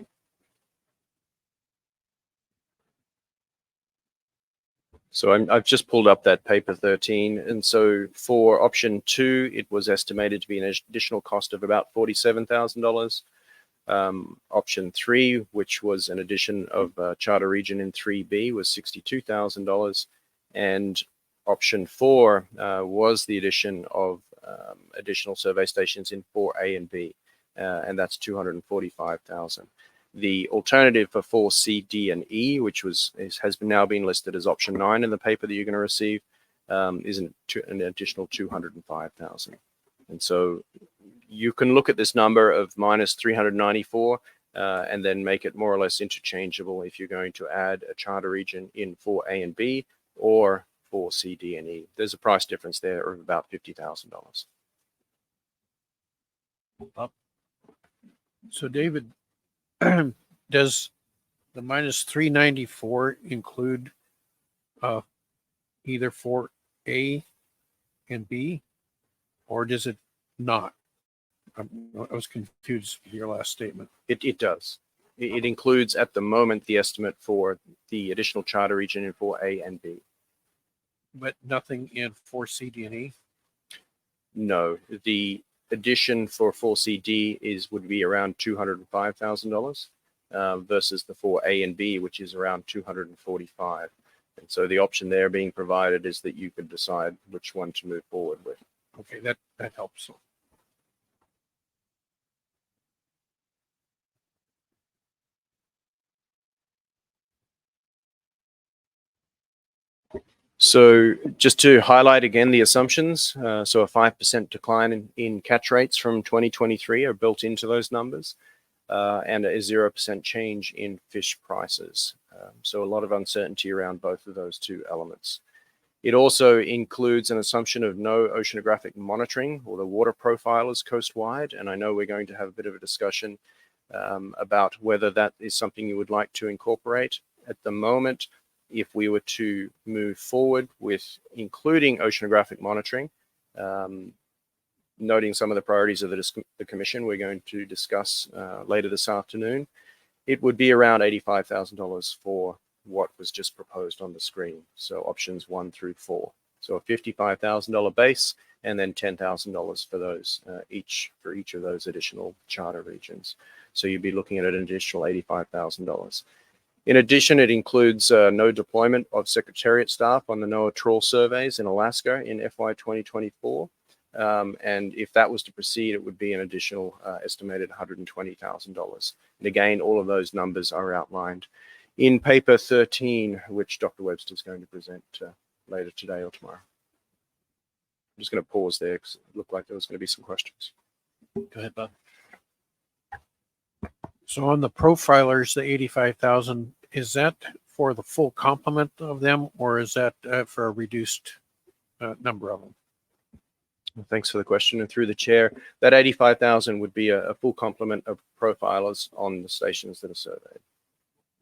So I've just pulled up that paper 13. And so for option 2, it was estimated to be an additional cost of about $47,000. Option 3, which was an addition of charter region in 3B, was $62,000. And option 4 was the addition of additional survey stations in 4A and B, and that's $245,000. The alternative for 4C, D, and E, which has now been listed as option 9 in the paper that you're going to receive, is an additional $205,000. And so you can look at this number of minus 394 and then make it more or less interchangeable if you're going to add a charter region in 4A and B or 4C, D, and E. There's a price difference there of about $50,000. So David, does the minus 394 include either 4A and B, or does it not? I was confused with your last statement. It does. It includes at the moment the estimate for the additional charter region in 4A and B. But nothing in 4C, D, and E? No, the addition for 4CD would be around $205,000 versus the 4A and B, which is around $245,000. And so the option there being provided is that you could decide which one to move forward with. Okay, that helps. So just to highlight again the assumptions, so a 5% decline in catch rates from 2023 are built into those numbers, and a 0% change in fish prices. So a lot of uncertainty around both of those two elements. It also includes an assumption of no oceanographic monitoring or the water profilers coastwide, and I know we're going to have a bit of a discussion about whether that is something you would like to incorporate. At the moment, if we were to move forward with including oceanographic monitoring, noting some of the priorities of the Commission we're going to discuss later this afternoon, it would be around $85,000 for what was just proposed on the screen. So options 1 through 4. So a $55,000 base and then $10,000 for those for each of those additional charter regions. So you'd be looking at an additional $85,000. In addition, it includes no deployment of Secretariat staff on the NOAA trawl surveys in Alaska in FY 2024. And if that was to proceed, it would be an additional estimated $120,000. And again, all of those numbers are outlined in paper 13, which Dr. Webster is going to present later today or tomorrow. I'm just going to pause there because it looked like there was going to be some questions. Go ahead, Bob. So on the profilers, the 85,000, is that for the full complement of them, or is that for a reduced number of them? Well, thanks for the question. And through the chair, that 85,000 would be a full complement of profilers on the stations that are surveyed,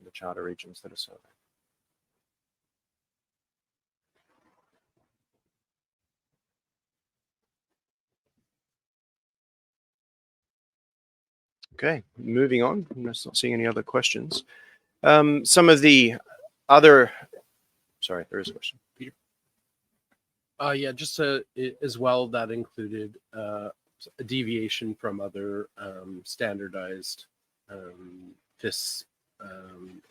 the charter regions that are surveyed. Okay, moving on. I'm just not seeing any other questions. Some of the other, sorry, there is a question. Peter? Yeah, just as well, that included a deviation from other standardized FIS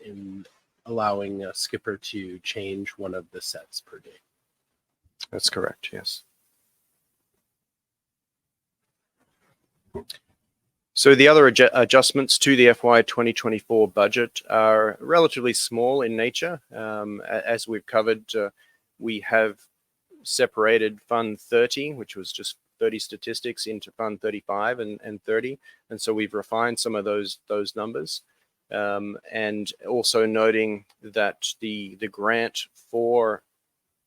in allowing a skipper to change one of the sets per day. That's correct, yes. So the other adjustments to the FY 2024 budget are relatively small in nature. As we've covered, we have separated Fund 30, which was just 30 statistics, into Fund 35 and 30. And so we've refined some of those numbers. And also noting that the grant for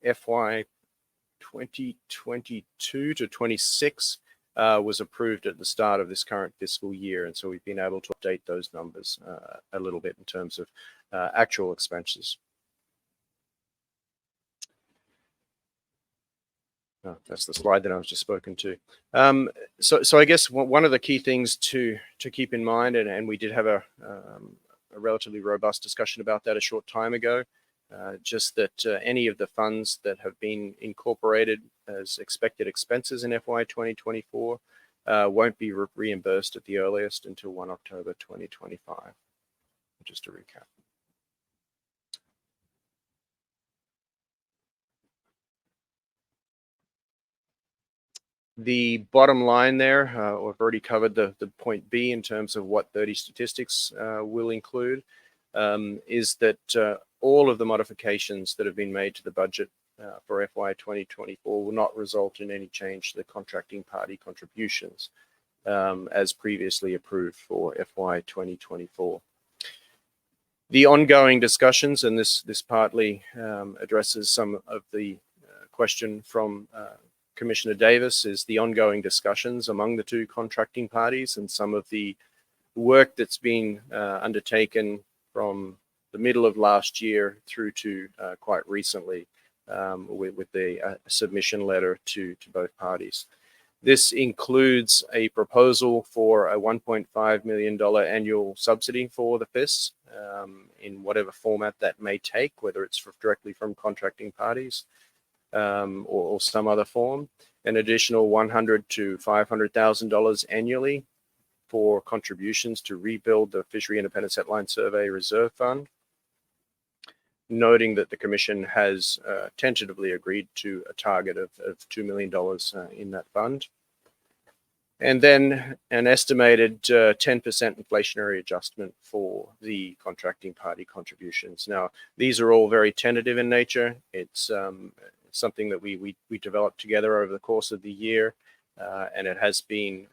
FY 2022 to 26 was approved at the start of this current fiscal year. And so we've been able to update those numbers a little bit in terms of actual expenses. Oh, that's the slide that I was just spoken to. So I guess one of the key things to keep in mind, and we did have a relatively robust discussion about that a short time ago, just that any of the funds that have been incorporated as expected expenses in FY 2024 won't be reimbursed at the earliest until 1 October 2025. Just to recap. The bottom line there, we've already covered the point B in terms of what 30 statistics will include, is that all of the modifications that have been made to the budget for FY 2024 will not result in any change to the contracting party contributions as previously approved for FY 2024. The ongoing discussions, and this partly addresses some of the question from Commissioner Davis, is the ongoing discussions among the two contracting parties and some of the work that's been undertaken from the middle of last year through to quite recently with the submission letter to both parties. This includes a proposal for a $1.5 million annual subsidy for the FIS in whatever format that may take, whether it's directly from contracting parties or some other form, an additional $100,000 to $500,000 annually for contributions to rebuild the Fishery Independent Setline Survey Reserve Fund, noting that the Commission has tentatively agreed to a target of $2 million in that fund. And then an estimated 10% inflationary adjustment for the contracting party contributions. Now, these are all very tentative in nature. It's something that we developed together over the course of the year, and it has been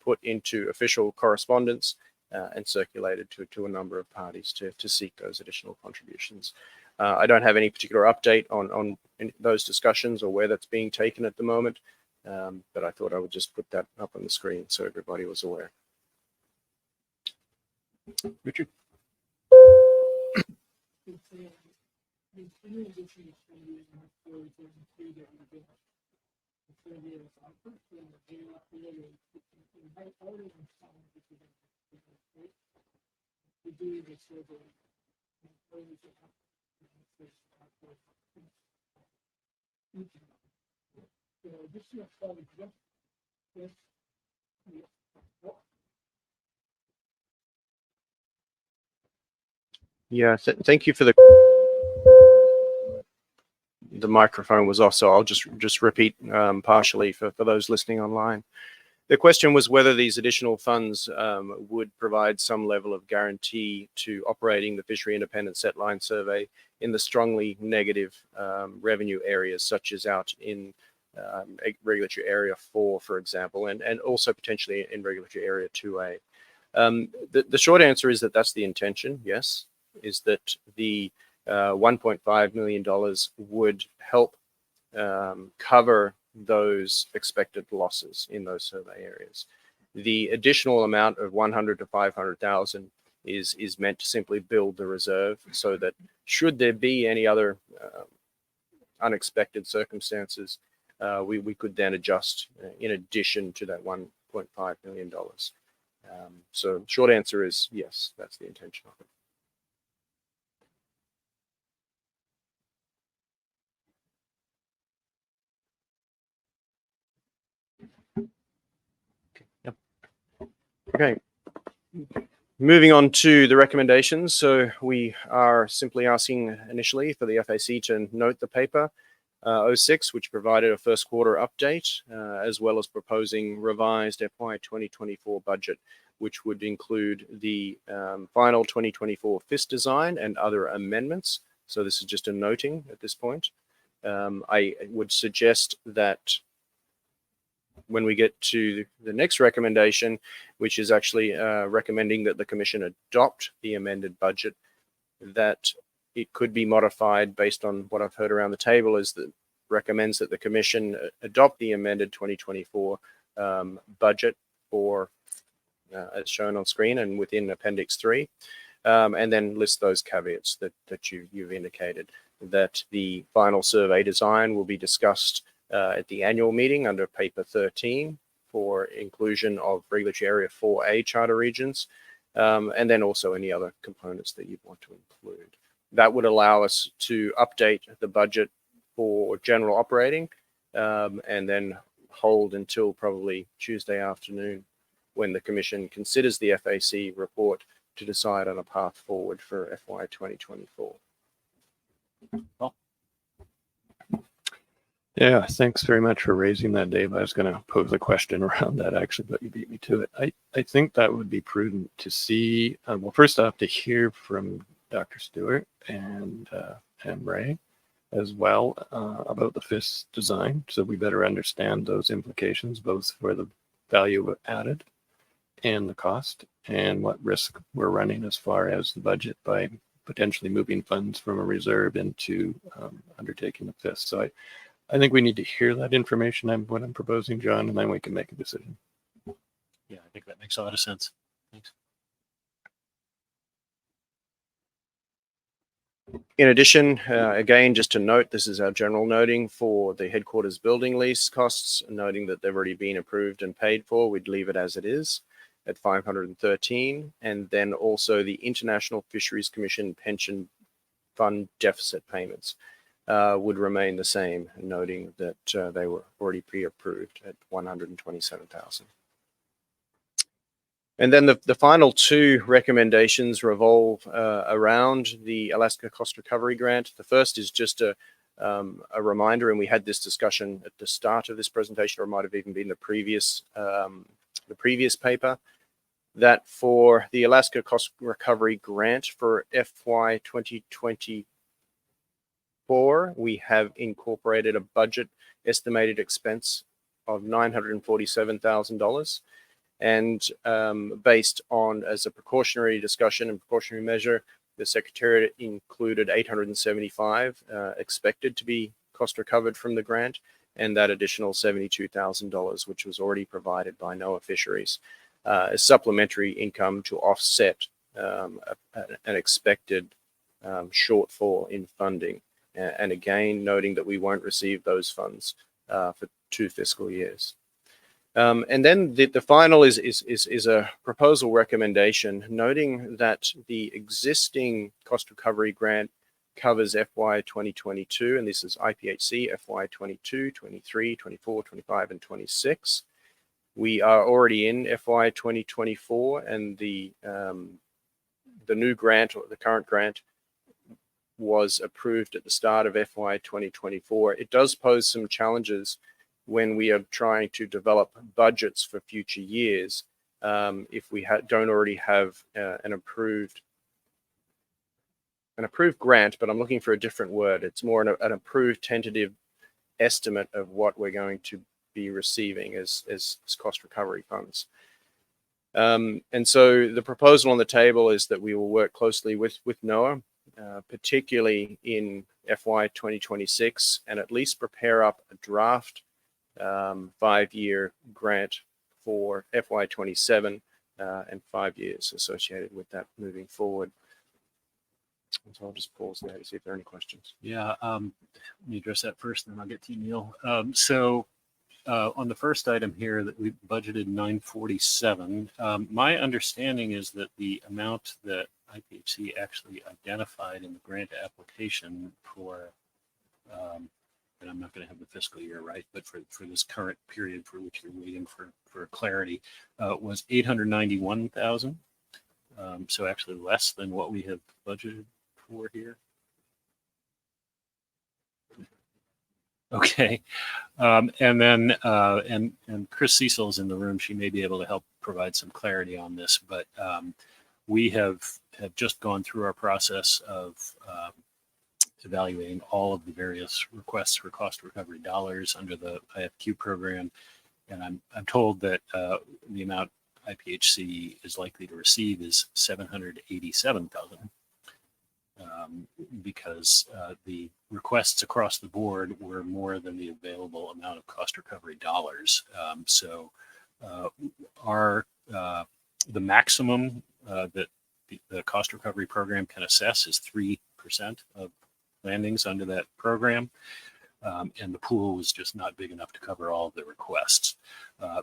put into official correspondence and circulated to a number of parties to seek those additional contributions. I don't have any particular update on those discussions or where that's being taken at the moment, but I thought I would just put that up on the screen so everybody was aware. Richard? Yeah, thank you for the the microphone was off, so I'll just repeat partially for those listening online. The question was whether these additional funds would provide some level of guarantee to operating the Fishery Independent Setline Survey in the strongly negative revenue areas, such as out in Regulatory Area 4, for example, and also potentially in Regulatory Area 2A. The short answer is that that's the intention, yes, is that the $1.5 million would help cover those expected losses in those survey areas. The additional amount of 100 to 500,000 is meant to simply build the reserve so that should there be any other unexpected circumstances, we could then adjust in addition to that $1.5 million. So short answer is yes, that's the intention of it. Okay, moving on to the recommendations. So we are simply asking initially for the FAC to note the paper 06, which provided a first quarter update, as well as proposing revised FY 2024 budget, which would include the final 2024 FIS design and other amendments. So this is just a noting at this point. I would suggest that when we get to the next recommendation, which is actually recommending that the Commission adopt the amended budget, that it could be modified based on what I've heard around the table, is that recommends that the Commission adopt the amended 2024 budget for, as shown on screen and within Appendix 3, and then list those caveats that you've indicated, that the final survey design will be discussed at the annual meeting under paper 13 for inclusion of Regulatory Area 4A charter regions, and then also any other components that you'd want to include. That would allow us to update the budget for general operating and then hold until probably Tuesday afternoon when the Commission considers the FAC report to decide on a path forward for FY 2024. Well, Yeah, thanks very much for raising that, Dave. I was going to pose a question around that actually, but you beat me to it. I think that would be prudent to see, well, first off, to hear from Dr. Stewart and Ray as well about the FIS design. So we better understand those implications, both for the value added and the cost, and what risk we're running as far as the budget by potentially moving funds from a reserve into undertaking the FIS. So I think we need to hear that information. What I'm proposing, John, and then we can make a decision. yeah, I think that makes a lot of sense. Thanks. In addition, again, just to note, this is our general noting for the headquarters building lease costs, noting that they've already been approved and paid for. We'd leave it as it is at 513, and then also the International Fisheries Commission Pension Fund deficit payments would remain the same, noting that they were already pre-approved at 127,000. And then the final two recommendations revolve around the Alaska Cost Recovery Grant. The first is just a reminder, and we had this discussion at the start of this presentation, or it might have even been the previous paper, that for the Alaska Cost Recovery Grant for FY 2024, we have incorporated a budget estimated expense of $947,000. And based on, as a precautionary discussion and precautionary measure, the Secretariat included 875 expected to be cost recovered from the grant, and that additional $72,000, which was already provided by NOAA Fisheries, as supplementary income to offset an expected shortfall in funding. And again, noting that we won't receive those funds for 2 fiscal years. And then the final is a proposal recommendation, noting that the existing cost recovery grant covers FY 2022, and this is IPHC FY 22, 23, 24, 25, and 26. We are already in FY 2024, and the new grant, or the current grant, was approved at the start of FY 2024. It does pose some challenges when we are trying to develop budgets for future years. If we don't already have an approved grant, but I'm looking for a different word. It's more an approved tentative estimate of what we're going to be receiving as cost recovery funds. And so the proposal on the table is that we will work closely with NOAA, particularly in FY 2026, and at least prepare up a draft 5-year grant for FY 27 and 5 years associated with that moving forward. So I'll just pause there to see if there are any questions. Yeah, let me address that first, and then I'll get to you, Neil. So on the first item here that we budgeted 947, my understanding is that the amount that IPHC actually identified in the grant application for, and I'm not going to have the fiscal year right, but for this current period for which you're waiting for clarity, was 891,000. So actually less than what we have budgeted for here. Okay. And then, and Chris Cecil is in the room. She may be able to help provide some clarity on this, but we have just gone through our process of evaluating all of the various requests for cost recovery dollars under the IFQ program. And I'm told that the amount IPHC is likely to receive is 787,000. Because the requests across the board were more than the available amount of cost recovery dollars. So the maximum that the cost recovery program can assess is 3% of landings under that program. And the pool was just not big enough to cover all of the requests.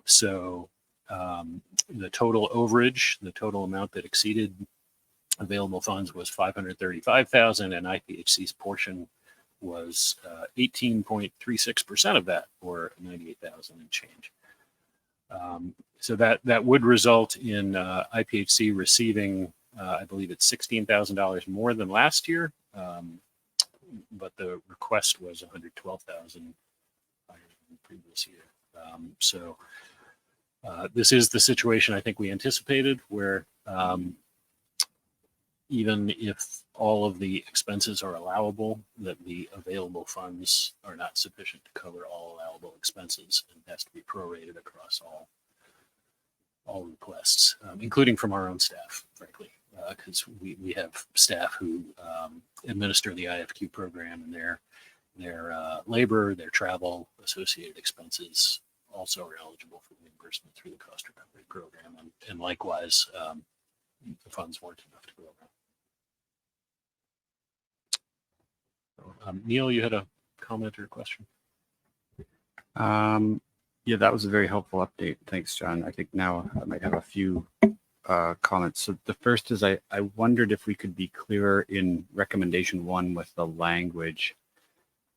So the total overage, the total amount that exceeded available funds was 535,000, and IPHC's portion was 18.36% of that, or 98,000 and change. So that would result in IPHC receiving, I believe it's $16,000 more than last year, but the request was 112,000 higher than the previous year. So this is the situation I think we anticipated, where even if all of the expenses are allowable, that the available funds are not sufficient to cover all allowable expenses, and has to be prorated across all requests, including from our own staff, frankly, because we have staff who administer the IFQ program, and their labor, their travel, associated expenses also are eligible for reimbursement through the cost recovery program, and likewise, the funds weren't enough to go around. Neil, you had a comment or a question? Yeah, that was a very helpful update. Thanks, John. I think now I might have a few comments. So the first is I wondered if we could be clearer in recommendation 1 with the language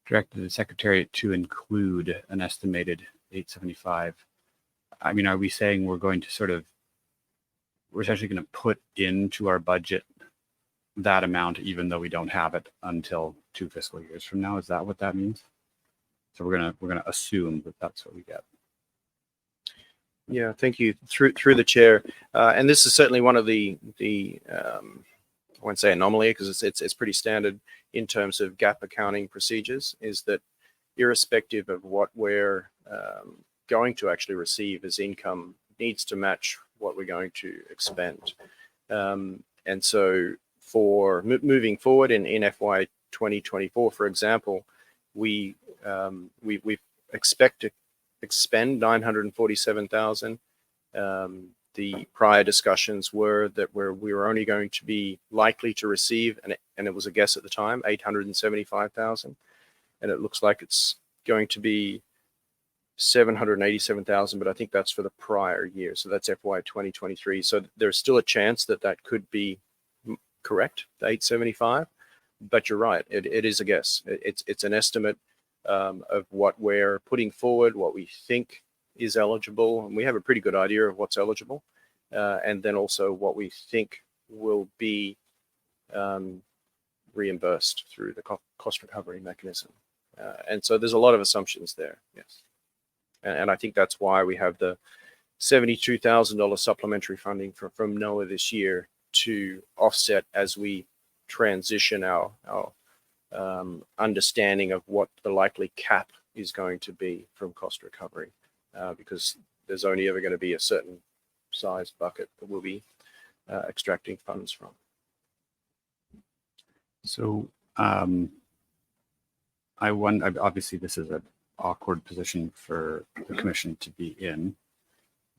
directed the Secretariat to include an estimated 875. I mean, are we saying we're essentially going to put into our budget that amount, even though we don't have it until 2 fiscal years from now? Is that what that means? So we're gonna assume that that's what we get. Yeah, thank you. Through the chair, and this is certainly one of the I won't say anomaly, because it's pretty standard in terms of GAAP accounting procedures, is that irrespective of what we're going to actually receive as income, needs to match what we're going to expend. And so for moving forward in FY 2024, for example, we expect to expend 947,000. The prior discussions were that we were only going to be likely to receive, and it was a guess at the time, 875,000, and it looks like it's going to be 787,000, but I think that's for the prior year, so that's FY 2023. So there's still a chance that could be correct, the 875, but you're right, it is a guess. It's an estimate of what we're putting forward, what we think is eligible, and we have a pretty good idea of what's eligible, and then also what we think will be reimbursed through the cost recovery mechanism. And so there's a lot of assumptions there, yes. And I think that's why we have the $72,000 supplementary funding from NOAA this year to offset as we transition our understanding of what the likely cap is going to be from cost recovery, because there's only ever going to be a certain size bucket that we'll be extracting funds from. So I wonder, obviously this is an awkward position for the commission to be in.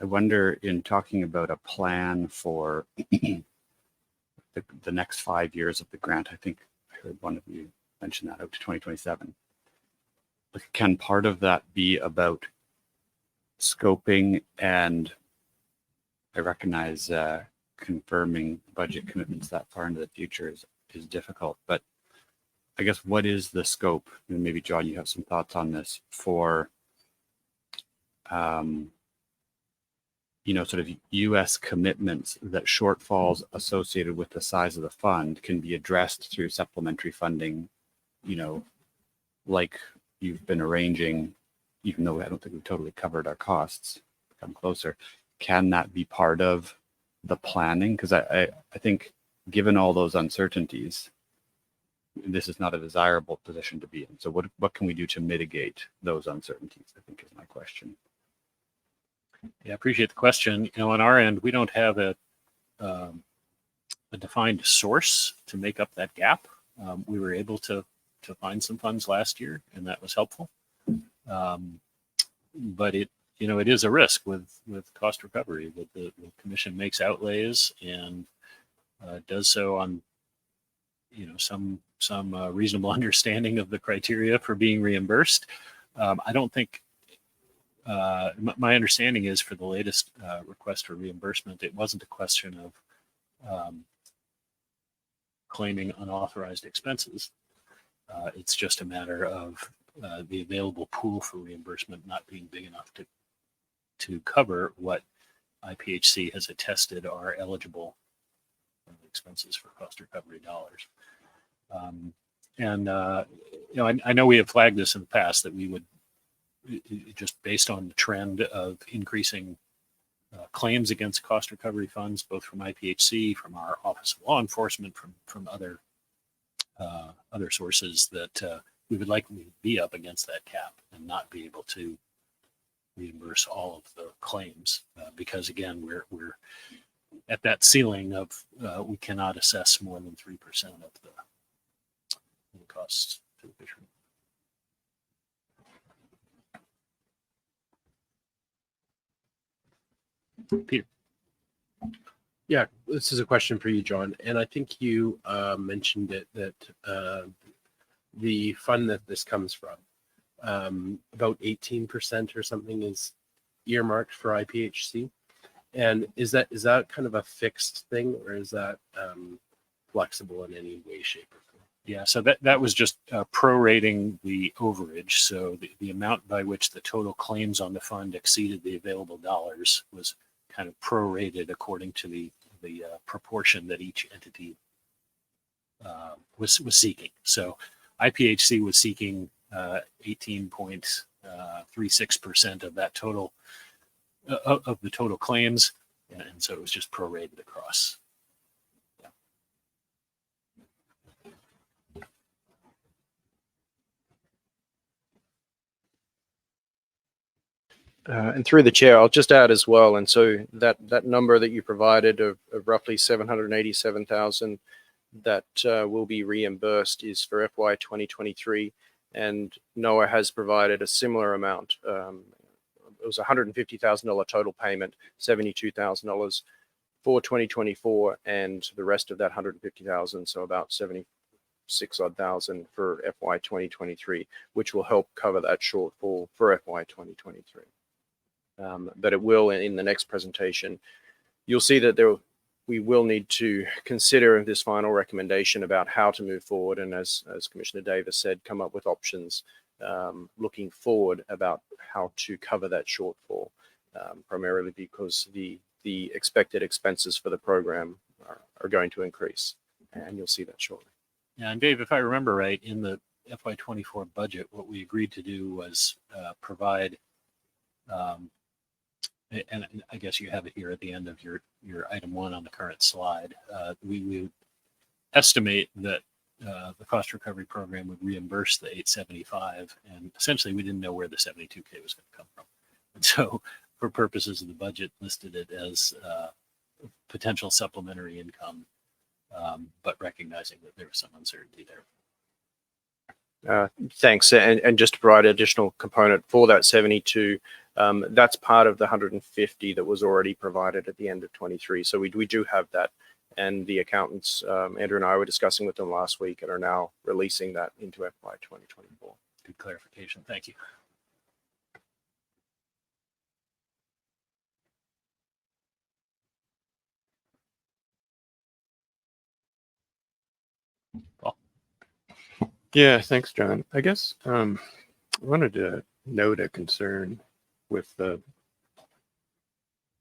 I wonder, in talking about a plan for the next 5 years of the grant, I think I heard one of you mention that out to 2027. Can part of that be about scoping? And I recognize confirming budget commitments that far into the future is difficult, but I guess what is the scope? And maybe John, you have some thoughts on this for, sort of U.S. commitments that shortfalls associated with the size of the fund can be addressed through supplementary funding, like you've been arranging, even though I don't think we've totally covered our costs, come closer. Can that be part of the planning? Because I think given all those uncertainties, this is not a desirable position to be in. So what can we do to mitigate those uncertainties, I think is my question. Yeah, I appreciate the question. On our end, we don't have a defined source to make up that gap. We were able to find some funds last year, and that was helpful. But it is a risk with cost recovery that the commission makes outlays and does so on some reasonable understanding of the criteria for being reimbursed. I don't think. My understanding is for the latest request for reimbursement, it wasn't a question of claiming unauthorized expenses. It's just a matter of the available pool for reimbursement not being big enough to cover what IPHC has attested are eligible expenses for cost recovery dollars. I know we have flagged this in the past that we would, just based on the trend of increasing claims against cost recovery funds, both from IPHC, from our Office of Law Enforcement, from other sources, that we would likely be up against that cap and not be able to reimburse all of the claims because, again, we're at that ceiling of we cannot assess more than 3% of the costs to the fishery. Peter. Yeah, this is a question for you, John. And I think you mentioned it, that the fund that this comes from, about 18% or something is earmarked for IPHC. And is that kind of a fixed thing, or is that flexible in any way, shape, or form? Yeah, so that was just prorating the overage. So the amount by which the total claims on the fund exceeded the available dollars was kind of prorated according to the proportion that each entity was seeking. So IPHC was seeking 18.36% of that total of the total claims, and so it was just prorated across. And through the chair, I'll just add as well. And so that number that you provided of roughly 787,000 that will be reimbursed is for FY 2023. And NOAA has provided a similar amount. It was $150,000 total payment, $72,000 for 2024, and the rest of that 150,000, so about 76,000 for FY 2023, which will help cover that shortfall for FY 2023. But it will, in the next presentation, you'll see that we will need to consider this final recommendation about how to move forward, and as Commissioner Davis said, come up with options looking forward about how to cover that shortfall, primarily because the expected expenses for the program are going to increase, and you'll see that shortly. Yeah, and Dave, if I remember right, in the FY24 budget, what we agreed to do was provide, and I guess you have it here at the end of your item 1 on the current slide. We would estimate that the cost recovery program would reimburse the 875, and essentially we didn't know where the 72K was going to come from. And so, for purposes of the budget, listed it as potential supplementary income, but recognizing that there was some uncertainty there. Thanks. And just to provide an additional component for that 72, that's part of the 150 that was already provided at the end of 23. So we do have that. And the accountants, Andrew and I were discussing with them last week and are now releasing that into FY 2024. Good clarification. Thank you. Paul. Yeah, thanks, John. I guess I wanted to note a concern with the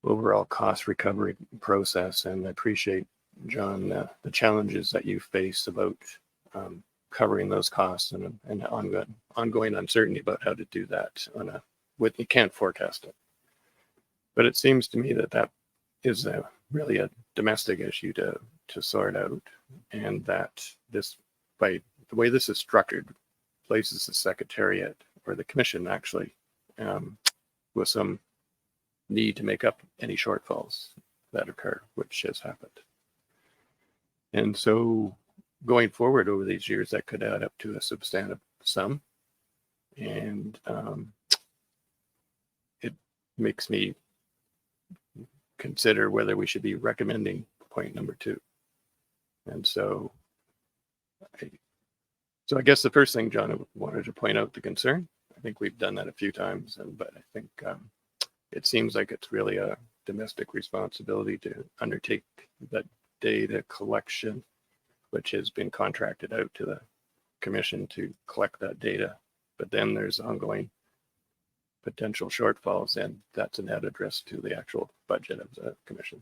overall cost recovery process, and I appreciate, John, the challenges that you face about covering those costs and ongoing uncertainty about how to do that you can't forecast it. But it seems to me that is really a domestic issue to sort out, and that this, by the way this is structured, places the Secretariat or the Commission actually with some need to make up any shortfalls that occur, which has happened. And so going forward over these years, that could add up to a substantive sum. And it makes me consider whether we should be recommending point number 2. And so I guess the first thing, John, I wanted to point out the concern. I think we've done that a few times, but I think it seems like it's really a domestic responsibility to undertake that data collection, which has been contracted out to the Commission to collect that data. But then there's ongoing potential shortfalls, and that's an added risk to the actual budget of the Commission.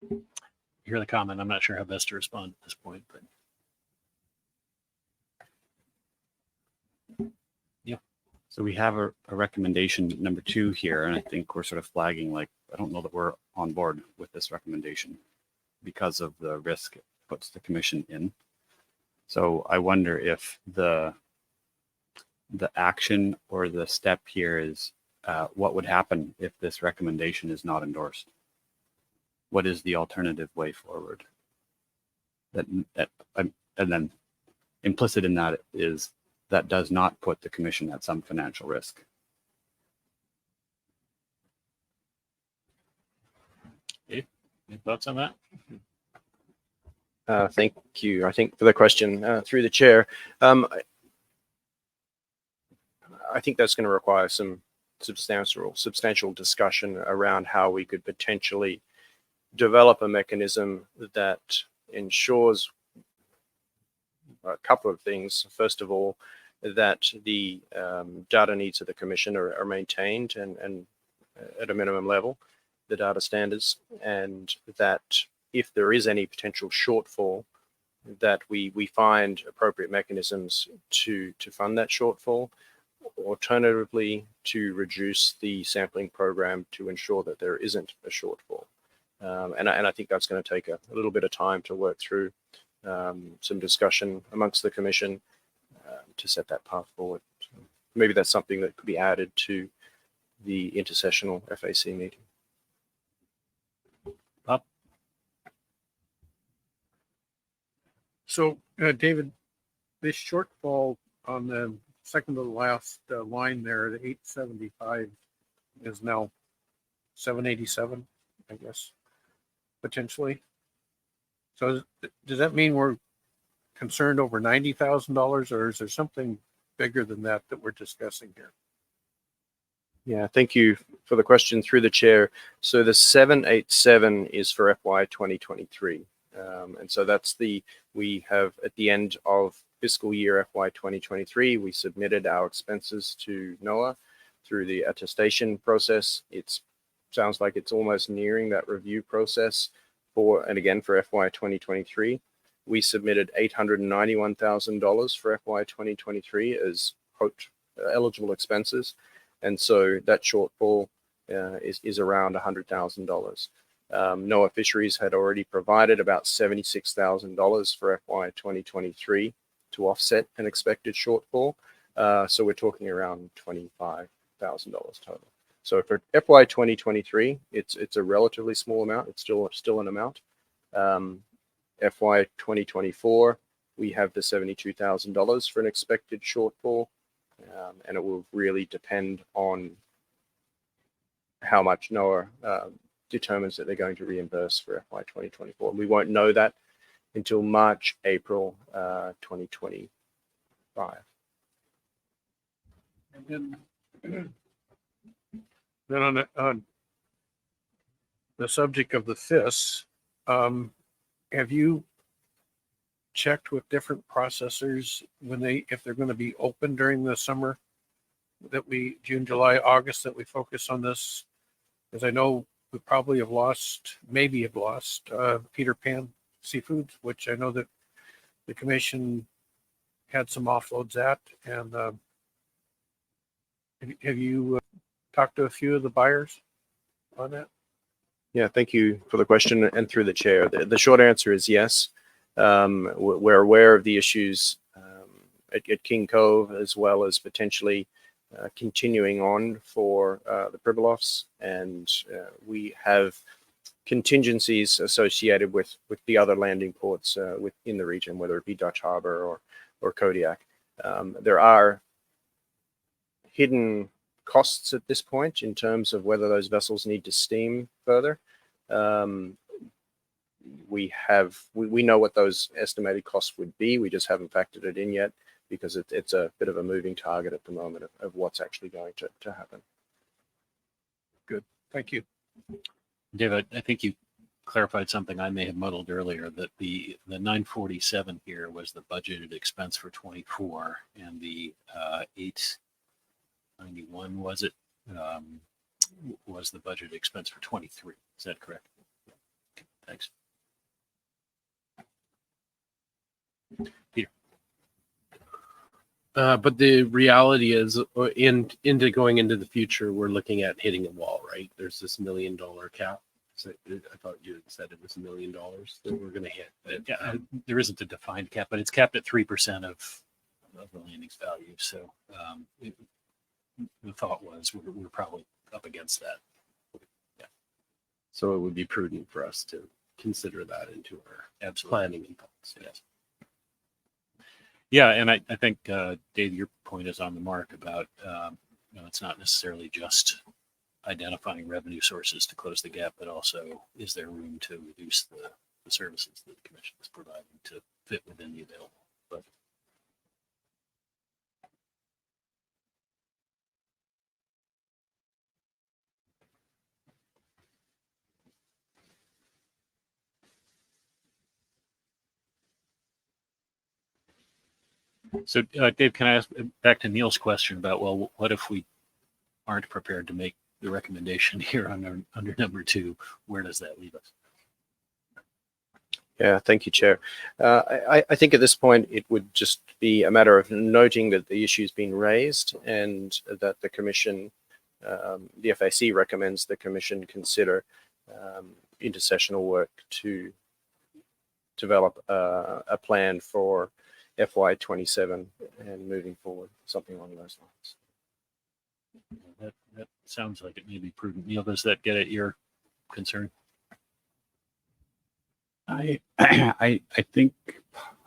You hear the comment. I'm not sure how best to respond at this point, but yeah. So we have a recommendation number 2 here, and I think we're sort of flagging like, I don't know that we're on board with this recommendation because of the risk it puts the Commission in. So I wonder if the action or the step here is what would happen if this recommendation is not endorsed? What is the alternative way forward? And then implicit in that is that does not put the Commission at some financial risk. Any thoughts on that? Thank you, I think, for the question through the chair. I think that's going to require some substantial discussion around how we could potentially develop a mechanism that ensures a couple of things. First of all, that the data needs of the Commission are maintained and at a minimum level, the data standards, and that if there is any potential shortfall, that we find appropriate mechanisms to fund that shortfall. Alternatively, to reduce the sampling program to ensure that there isn't a shortfall. And I think that's going to take a little bit of time to work through some discussion amongst the Commission to set that path forward. So maybe that's something that could be added to the intersessional FAC meeting. Bob? So, David, this shortfall on the second to the last line there, the 875 is now 787, I guess, potentially. So does that mean we're concerned over $90,000, or is there something bigger than that we're discussing here? Yeah, thank you for the question through the chair. So the 787 is for FY 2023. And so that's we have at the end of fiscal year FY 2023, we submitted our expenses to NOAA through the attestation process. It's sounds like it's almost nearing that review process and again, for FY 2023. We submitted $891,000 for FY 2023 as quote eligible expenses. And so that shortfall is around $100,000. NOAA Fisheries had already provided about $76,000 for FY 2023 to offset an expected shortfall. So we're talking around $25,000 total. So for FY 2023, it's a relatively small amount. It's still an amount. FY 2024, we have the $72,000 for an expected shortfall, and it will really depend on how much NOAA determines that they're going to reimburse for FY 2024. We won't know that until March, April 2025. And then on the subject of the FIS, have you checked with different processors if they're going to be open during the summer, that June, July, August, that we focus on this? Because I know we probably maybe have lost Peter Pan Seafoods, which I know that the commission had some offloads at. And have you talked to a few of the buyers on that? Yeah, thank you for the question and through the chair. The short answer is yes. We're aware of the issues at King Cove, as well as potentially continuing on for the Pribilofs, and we have contingencies associated with the other landing ports within the region, whether it be Dutch Harbor or Kodiak. There are hidden costs at this point in terms of whether those vessels need to steam further. We know what those estimated costs would be. We just haven't factored it in yet because it's a bit of a moving target at the moment of what's actually going to happen. Good. Thank you. David, I think you clarified something I may have muddled earlier, that the 947 here was the budgeted expense for 24, and the 891 was the budgeted expense for 23. Is that correct? Okay, thanks. Peter. But the reality is, going into the future, we're looking at hitting a wall, right? There's this $1 million cap. So I thought you had said it was $1 million that we're going to hit. Yeah, there isn't a defined cap, but it's capped at 3% of the landing's value. So the thought was we're probably up against that. Yeah. So it would be prudent for us to consider that into our planning and thoughts. Yes. Yeah, and I think, Dave, your point is on the mark about it's not necessarily just identifying revenue sources to close the gap, but also is there room to reduce the services that the commission is providing to fit within the available budget. So, Dave, can I ask back to Neil's question about, well, what if we aren't prepared to make the recommendation here under number 2? Where does that leave us? Yeah, thank you, Chair. I think at this point, it would just be a matter of noting that the issue's been raised and that the Commission, the FAC recommends the Commission consider intersessional work to develop a plan for FY 27 and moving forward, something along those lines. That sounds like it may be prudent. Neil, does that get at your concern? I think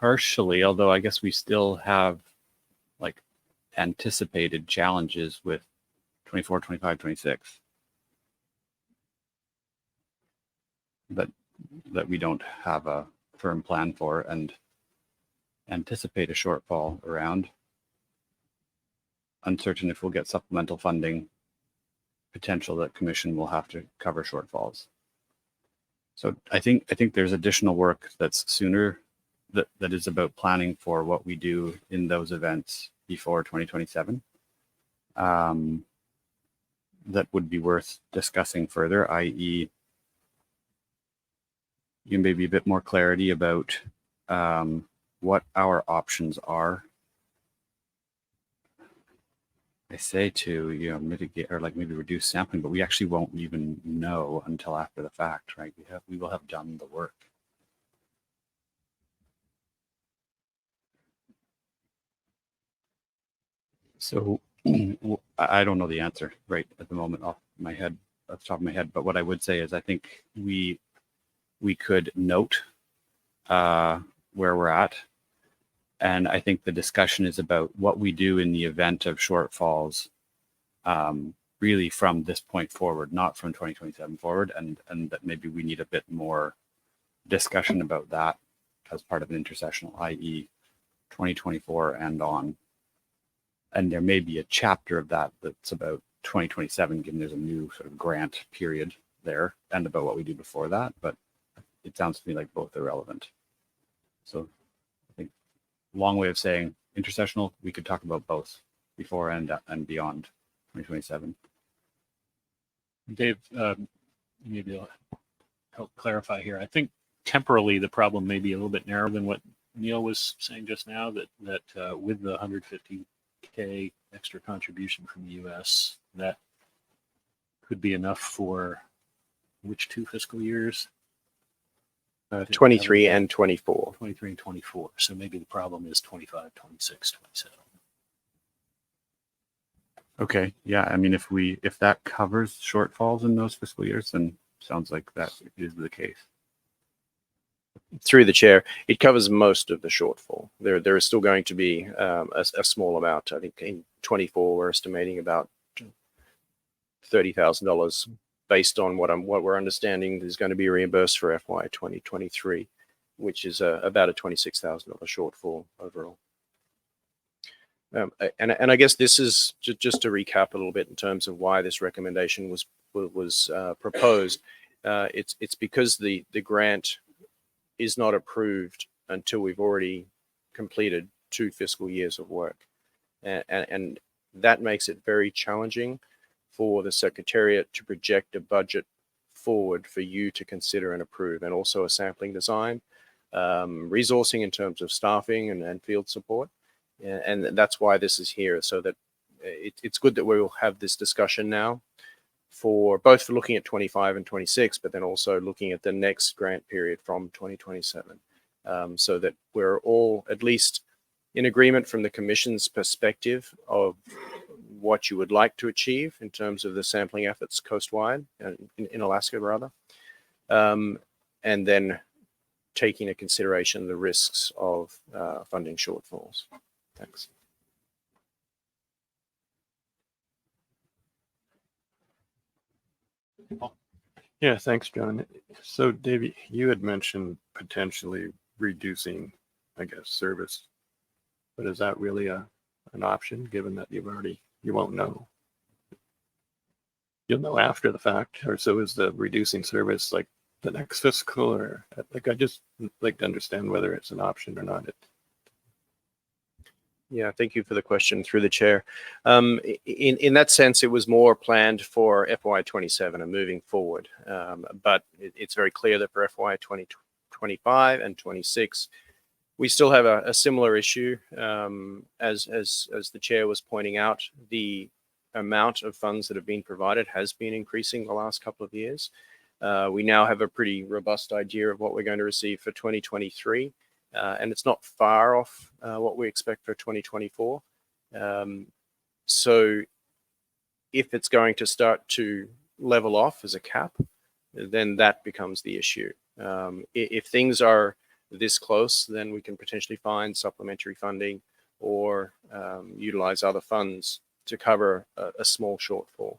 partially, although I guess we still have like anticipated challenges with 24, 25, 26 that we don't have a firm plan for and anticipate a shortfall around. Uncertain if we'll get supplemental funding, potential that Commission will have to cover shortfalls. So I think there's additional work that's sooner that is about planning for what we do in those events before 2027. that would be worth discussing further, i.e., you can maybe a bit more clarity about what our options are. I say to, you know, mitigate or like maybe reduce sampling, but we actually won't even know until after the fact, right? We will have done the work. So I don't know the answer right at the moment off the top of my head, but what I would say is I think we could note where we're at. And I think the discussion is about what we do in the event of shortfalls, really from this point forward, not from 2027 forward, and that maybe we need a bit more discussion about that as part of an intersessional, i.e. 2024 and on. And there may be a chapter of that that's about 2027, given there's a new sort of grant period there, and about what we do before that. But it sounds to me like both are relevant. So I think long way of saying intersessional, we could talk about both before and beyond 2027. Dave, maybe I'll help clarify here. I think temporally the problem may be a little bit narrower than what Neil was saying just now, that with the 150K extra contribution from the US, that could be enough for which 2 fiscal years? 23 and 24. 23 and 24. So maybe the problem is 25, 26, 27. Okay. Yeah. I mean, if that covers shortfalls in those fiscal years, then sounds like that is the case. Through the chair, it covers most of the shortfall. There is still going to be a small amount. I think in 24 we're estimating about $30,000 based on what we're understanding is going to be reimbursed for FY 2023, which is about a $26,000 shortfall overall. And I guess this is just to recap a little bit in terms of why this recommendation was proposed. It's because the grant is not approved until we've already completed 2 fiscal years of work. And that makes it very challenging for the Secretariat to project a budget forward for you to consider and approve, and also a sampling design, resourcing in terms of staffing and field support. And that's why this is here, so that it's good that we will have this discussion now for looking at 25 and 26, but then also looking at the next grant period from 2027, so that we're all at least in agreement from the Commission's perspective of what you would like to achieve in terms of the sampling efforts coastwide, in Alaska rather, and then taking into consideration the risks of funding shortfalls. Thanks. Yeah, thanks, John. So, Davey, you had mentioned potentially reducing, I guess, service, but is that really an option, given that you won't know? You'll know after the fact, or so is the reducing service like the next fiscal, or like I just like to understand whether it's an option or not. Yeah, thank you for the question through the chair. In that sense, it was more planned for FY 27 and moving forward. But it's very clear that for FY 2025 and 26, we still have a similar issue. As the chair was pointing out, the amount of funds that have been provided has been increasing the last couple of years. We now have a pretty robust idea of what we're going to receive for 2023. And it's not far off what we expect for 2024. So if it's going to start to level off as a cap, then that becomes the issue. If things are this close, then we can potentially find supplementary funding or utilize other funds to cover a small shortfall.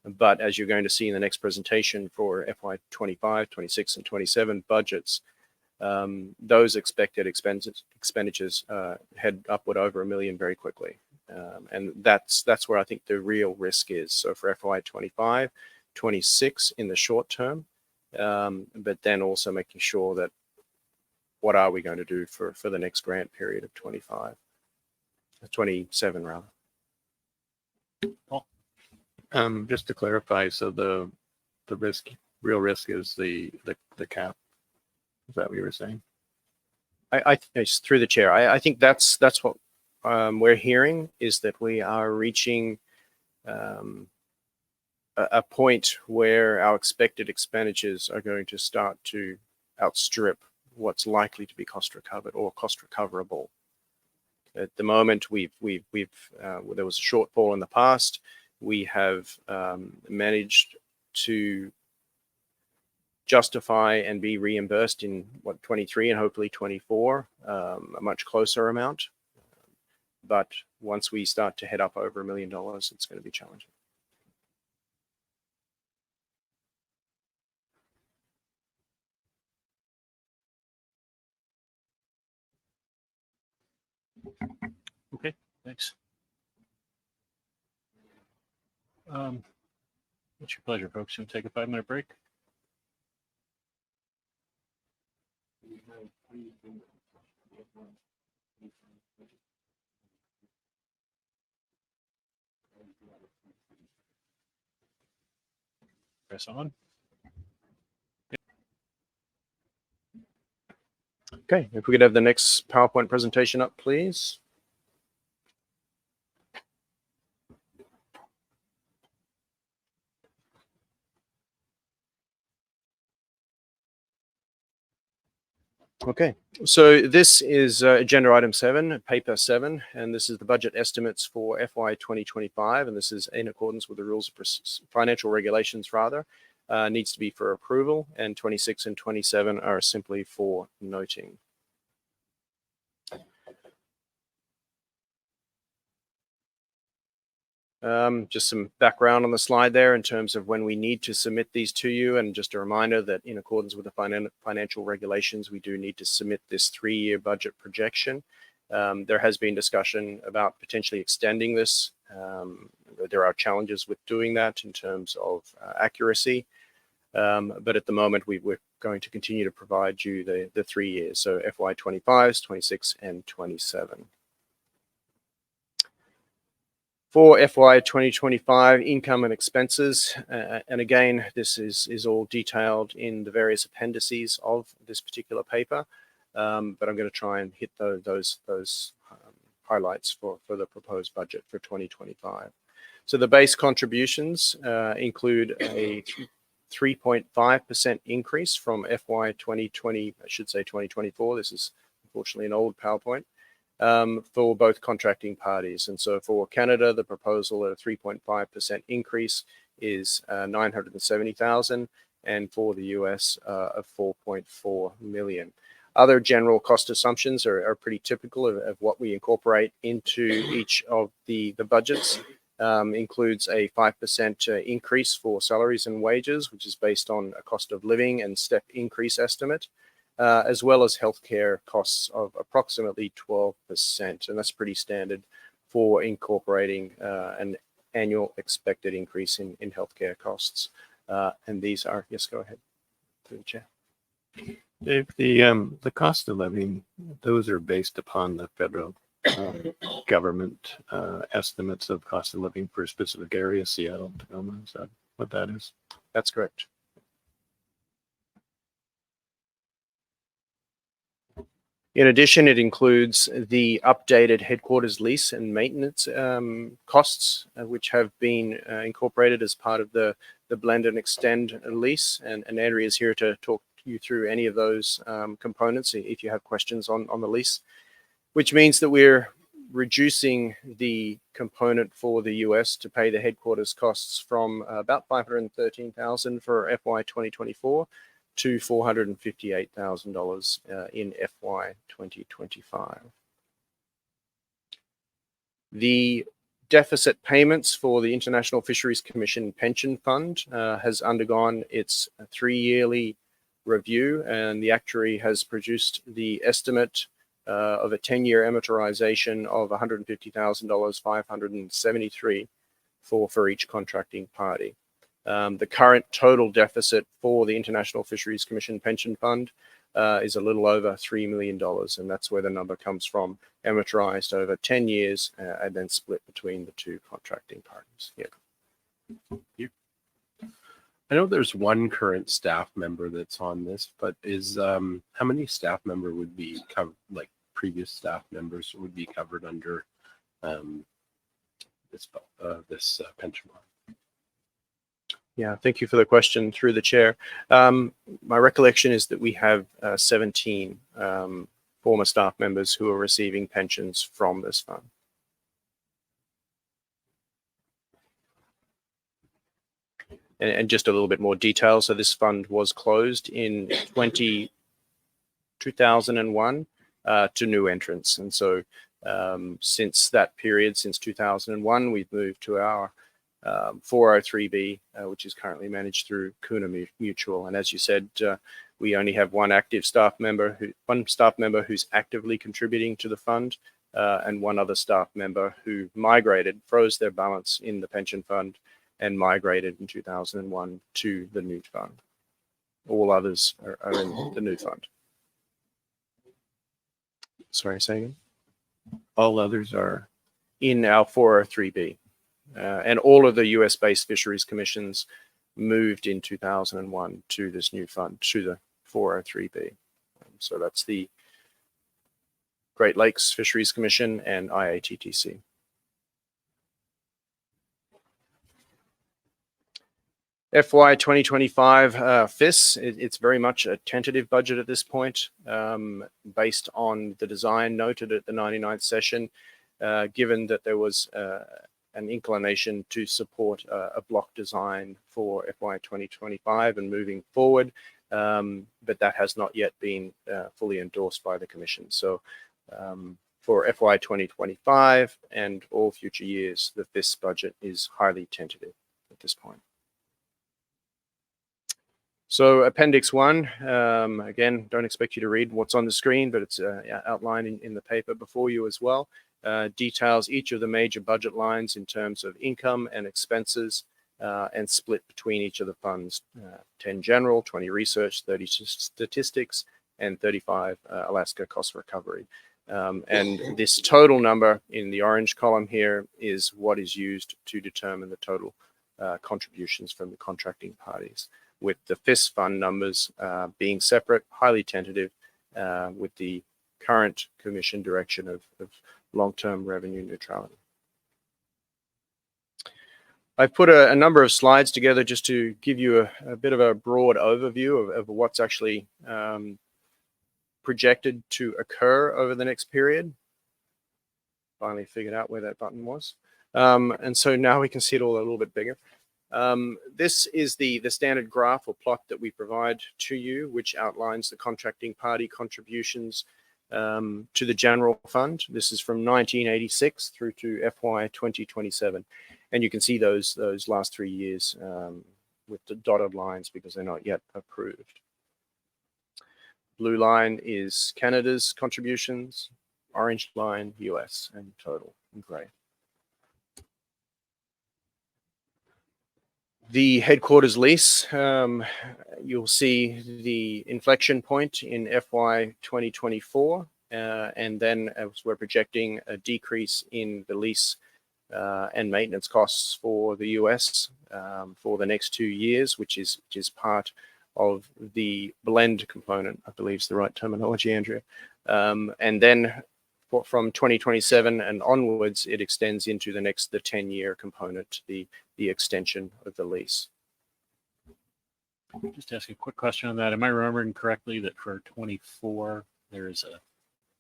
But as you're going to see in the next presentation for FY 25, 26, and 27 budgets, those expected expenditures head upward over $1 million very quickly. And that's where I think the real risk is. So for FY 25, 26 in the short term, but then also making sure that what are we going to do for the next grant period of 27 rather. Just to clarify, so the real risk is the cap. Is that what you were saying? It's through the chair. I think that's what we're hearing, is that we are reaching a point where our expected expenditures are going to start to outstrip what's likely to be cost recovered or cost recoverable. At the moment, there was a shortfall in the past. We have managed to justify and be reimbursed in 23 and hopefully 24, a much closer amount. But once we start to head up over $1 million, it's going to be challenging. Okay, thanks. What's your pleasure, folks? You want to take a 5-minute break? Press on. Okay, if we could have the next PowerPoint presentation up, please. Okay, so this is agenda item 7, paper 7, and this is the budget estimates for FY 2025, and this is in accordance with the rules of financial regulations, rather. Needs to be for approval, and 26 and 27 are simply for noting. Just some background on the slide there in terms of when we need to submit these to you, and just a reminder that in accordance with the financial regulations, we do need to submit this 3-year budget projection. There has been discussion about potentially extending this. There are challenges with doing that in terms of accuracy, but at the moment we're going to continue to provide you the 3 years, so FY 25, 26 and 27. For FY 2025 income and expenses, and again, this is all detailed in the various appendices of this particular paper, but I'm going to try and hit those highlights for the proposed budget for 2025. So the base contributions include a 3.5% increase from FY 2020, I should say 2024. This is unfortunately an old PowerPoint. For both contracting parties. And so for Canada, the proposal at a 3.5% increase is $970,000, and for the US, of $4.4 million. Other general cost assumptions are pretty typical of what we incorporate into each of the budgets. Includes a 5% increase for salaries and wages, which is based on a cost of living and step increase estimate. As well as healthcare costs of approximately 12%. And that's pretty standard for incorporating an annual expected increase in healthcare costs. And these are, yes, go ahead, through the chair. Dave, the cost of living, those are based upon the federal government estimates of cost of living for a specific area, Seattle, Tacoma. Is that what that is? That's correct. In addition, it includes the updated headquarters lease and maintenance costs, which have been incorporated as part of the blend and extend lease. And Andrea is here to talk you through any of those components if you have questions on the lease, which means that we're reducing the component for the US to pay the headquarters costs from about $513,000 for FY 2024 to $458,000 in FY 2025. The deficit payments for the International Fisheries Commission Pension Fund has undergone its 3-yearly review, and the actuary has produced the estimate of a 10-year amortization of $150,000, 573 for each contracting party. The current total deficit for the International Fisheries Commission Pension Fund is a little over $3 million, and that's where the number comes from, amortized over 10 years and then split between the two contracting parties. Yeah. I know there's one current staff member that's on this, but is how many staff member would be covered, like previous staff members would be covered under this pension plan? Yeah, thank you for the question through the chair. My recollection is that we have 17 former staff members who are receiving pensions from this fund. And just a little bit more detail. So this fund was closed in 2001 to new entrants. And so since that period, since 2001, we've moved to our 403B, which is currently managed through Kuna Mutual. And as you said, we only have one staff member who's actively contributing to the fund, and one other staff member who froze their balance in the pension fund and migrated in 2001 to the new fund. All others are in the new fund. Sorry, say again? All others are. In our 403B. And all of the US-based fisheries commissions moved in 2001 to this new fund, to the 403B. So that's the Great Lakes Fisheries Commission and IATTC. FY 2025 FIS, it's very much a tentative budget at this point, based on the design noted at the 99th session, given that there was an inclination to support a block design for FY 2025 and moving forward, but that has not yet been fully endorsed by the Commission. So for FY 2025 and all future years, the FIS budget is highly tentative at this point. So Appendix 1, again, don't expect you to read what's on the screen, but it's outlined in the paper before you as well. Details each of the major budget lines in terms of income and expenses, and split between each of the funds, 10 general, 20 research, 30 statistics, and 35 Alaska cost recovery. And this total number in the orange column here is what is used to determine the total contributions from the contracting parties, with the FIS fund numbers being separate, highly tentative, with the current Commission direction of long-term revenue neutrality. I've put a number of slides together just to give you a bit of a broad overview of what's actually projected to occur over the next period. Finally figured out where that button was. And so now we can see it all a little bit bigger. This is the standard graph or plot that we provide to you, which outlines the contracting party contributions to the general fund. This is from 1986 through to FY 2027. And you can see those last 3 years with the dotted lines because they're not yet approved. Blue line is Canada's contributions, orange line US, and total in gray. The headquarters lease, you'll see the inflection point in FY 2024, and then as we're projecting a decrease in the lease and maintenance costs for the US for the next 2 years, which is part of the blend component, I believe is the right terminology, Andrea. And then from 2027 and onwards, it extends into the 10-year component, the extension of the lease. Just ask a quick question on that. Am I remembering correctly that for 24 there is a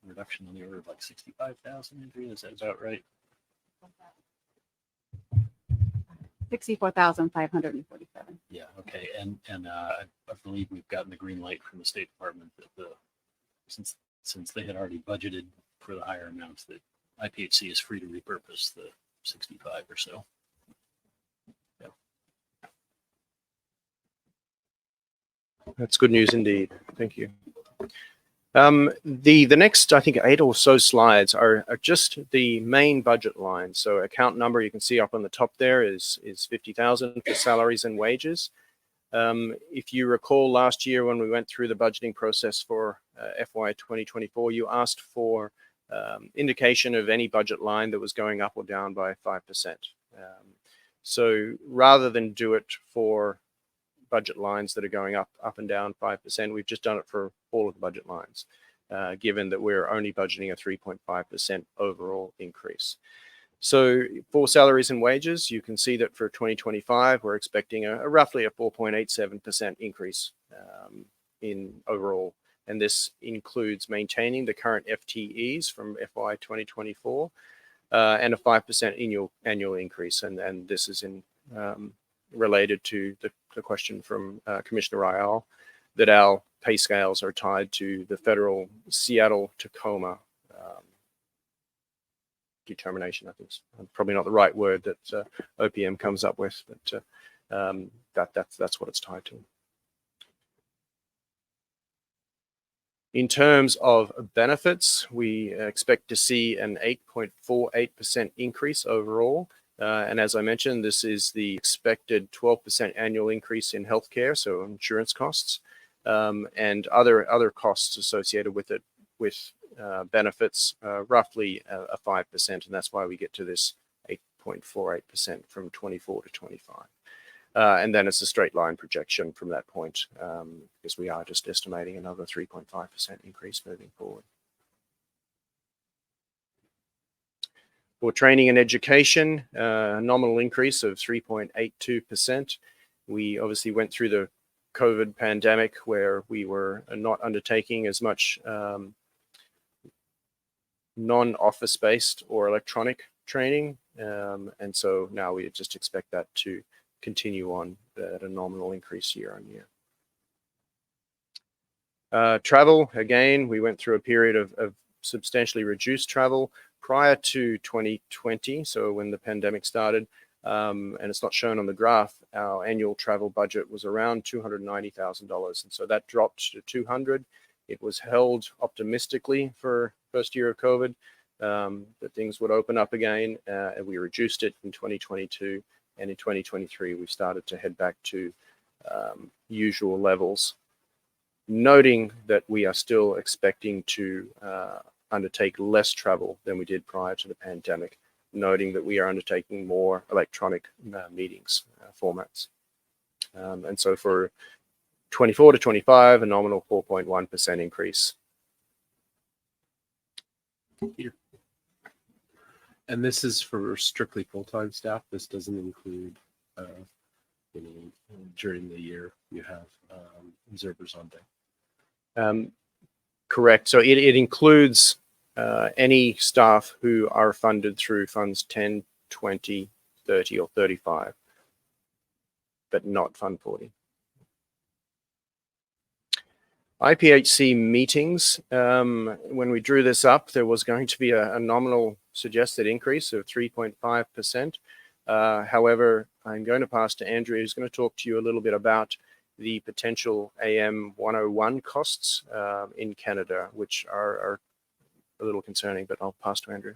reduction on the order of like 65,000? Andrea, is that about right? 64,547. Yeah. Okay. And I believe we've gotten the green light from the State Department that since they had already budgeted for the higher amounts, that IPHC is free to repurpose the 65 or so. Yep. That's good news indeed. Thank you. The next, I think, 8 or so slides are just the main budget lines. So account number you can see up on the top there is 50,000 for salaries and wages. If you recall last year when we went through the budgeting process for FY 2024, you asked for indication of any budget line that was going up or down by 5%. So rather than do it for budget lines that are going up and down 5%, we've just done it for all of the budget lines, given that we're only budgeting a 3.5% overall increase. So for salaries and wages, you can see that for 2025, we're expecting a roughly a 4.87% increase in overall. And this includes maintaining the current FTEs from FY 2024 and a 5% annual increase. And this is in related to the question from Commissioner Ryall, that our pay scales are tied to the federal Seattle-Tacoma determination. I think it's probably not the right word that OPM comes up with, but that's what it's tied to. In terms of benefits, we expect to see an 8.48% increase overall. And as I mentioned, this is the expected 12% annual increase in healthcare, so insurance costs, and other costs associated with it, with benefits, roughly a 5%. And that's why we get to this 8.48% from 24 to 25. And then it's a straight line projection from that point, because we are just estimating another 3.5% increase moving forward. For training and education, a nominal increase of 3.82%. We obviously went through the COVID pandemic where we were not undertaking as much non-office based or electronic training. And so now we just expect that to continue on at a nominal increase year on year. Travel, again, we went through a period of substantially reduced travel prior to 2020, so when the pandemic started, and it's not shown on the graph, our annual travel budget was around $290,000, and so that dropped to $200,000. It was held optimistically for first year of COVID, that things would open up again, and we reduced it in 2022, and in 2023 we started to head back to usual levels, noting that we are still expecting to undertake less travel than we did prior to the pandemic, noting that we are undertaking more electronic meetings formats. And so for 24 to 25, a nominal 4.1% increase. And this is for strictly full-time staff. This doesn't include, during the year you have observers on day. Correct. So it includes any staff who are funded through funds 10, 20, 30, or 35, but not Fund 40. IPHC meetings, when we drew this up, there was going to be a nominal suggested increase of 3.5%. However, I'm going to pass to Andrew, who's going to talk to you a little bit about the potential AM 101 costs in Canada, which are a little concerning, but I'll pass to Andrew.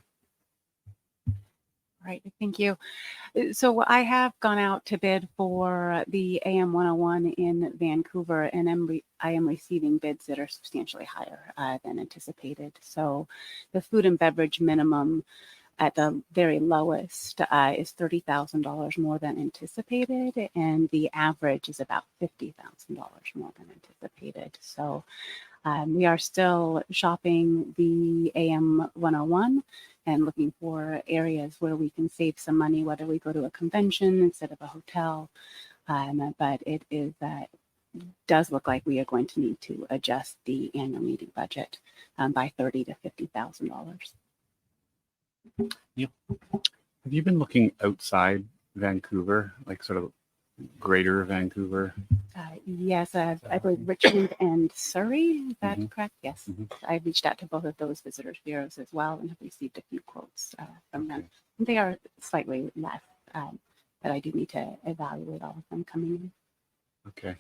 Right, thank you. So I have gone out to bid for the AM 101 in Vancouver, and I am receiving bids that are substantially higher than anticipated. So the food and beverage minimum at the very lowest is $30,000 more than anticipated, and the average is about $50,000 more than anticipated. So we are still shopping the AM 101 and looking for areas where we can save some money, whether we go to a convention instead of a hotel. But it is does look like we are going to need to adjust the annual meeting budget by $30,000 to $50,000. Yep. Have you been looking outside Vancouver, like sort of greater Vancouver? Yes, I believe Richmond and Surrey. Is that correct? Yes. I reached out to both of those visitors bureaus as well and have received a few quotes from them. They are slightly less, but I do need to evaluate all of them coming in. Okay.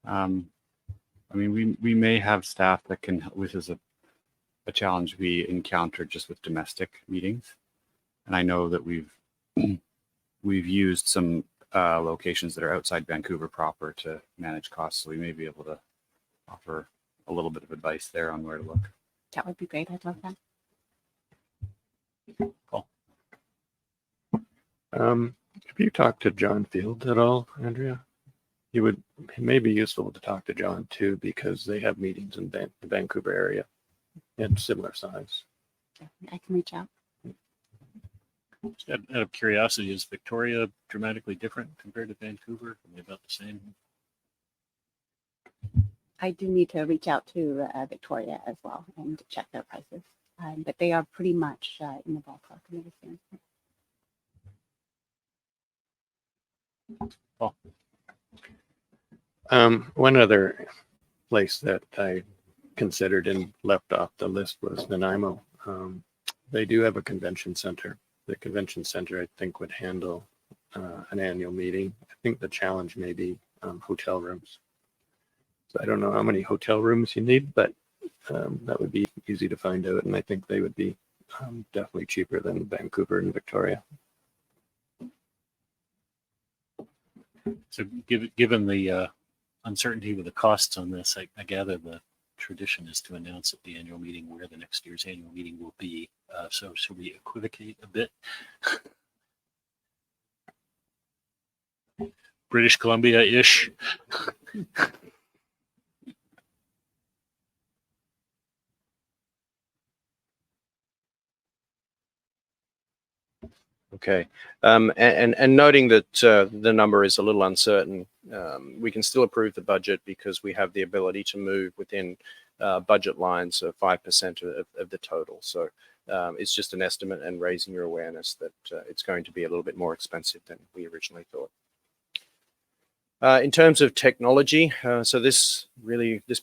I mean, we may have staff that can, which is a challenge we encounter just with domestic meetings. And I know that we've used some locations that are outside Vancouver proper to manage costs. So we may be able to offer a little bit of advice there on where to look. That would be great. I'd love that. Cool. Have you talked to John Field at all, Andrea? It may be useful to talk to John too, because they have meetings in the Vancouver area and similar size. I can reach out. Just out of curiosity, is Victoria dramatically different compared to Vancouver? Are they about the same? I do need to reach out to Victoria as well and check their prices. But they are pretty much in the ballpark. I understand. One other place that I considered and left off the list was Nanaimo. They do have a convention center. The convention center, I think, would handle an annual meeting. I think the challenge may be hotel rooms. So I don't know how many hotel rooms you need, but that would be easy to find out. And I think they would be definitely cheaper than Vancouver and Victoria. So given the uncertainty with the costs on this, I gather the tradition is to announce at the annual meeting where the next year's annual meeting will be. So should we equivocate a bit? British Columbia-ish. Okay, and noting that the number is a little uncertain, we can still approve the budget because we have the ability to move within budget lines of 5% of the total. So it's just an estimate and raising your awareness that it's going to be a little bit more expensive than we originally thought. In terms of technology, so this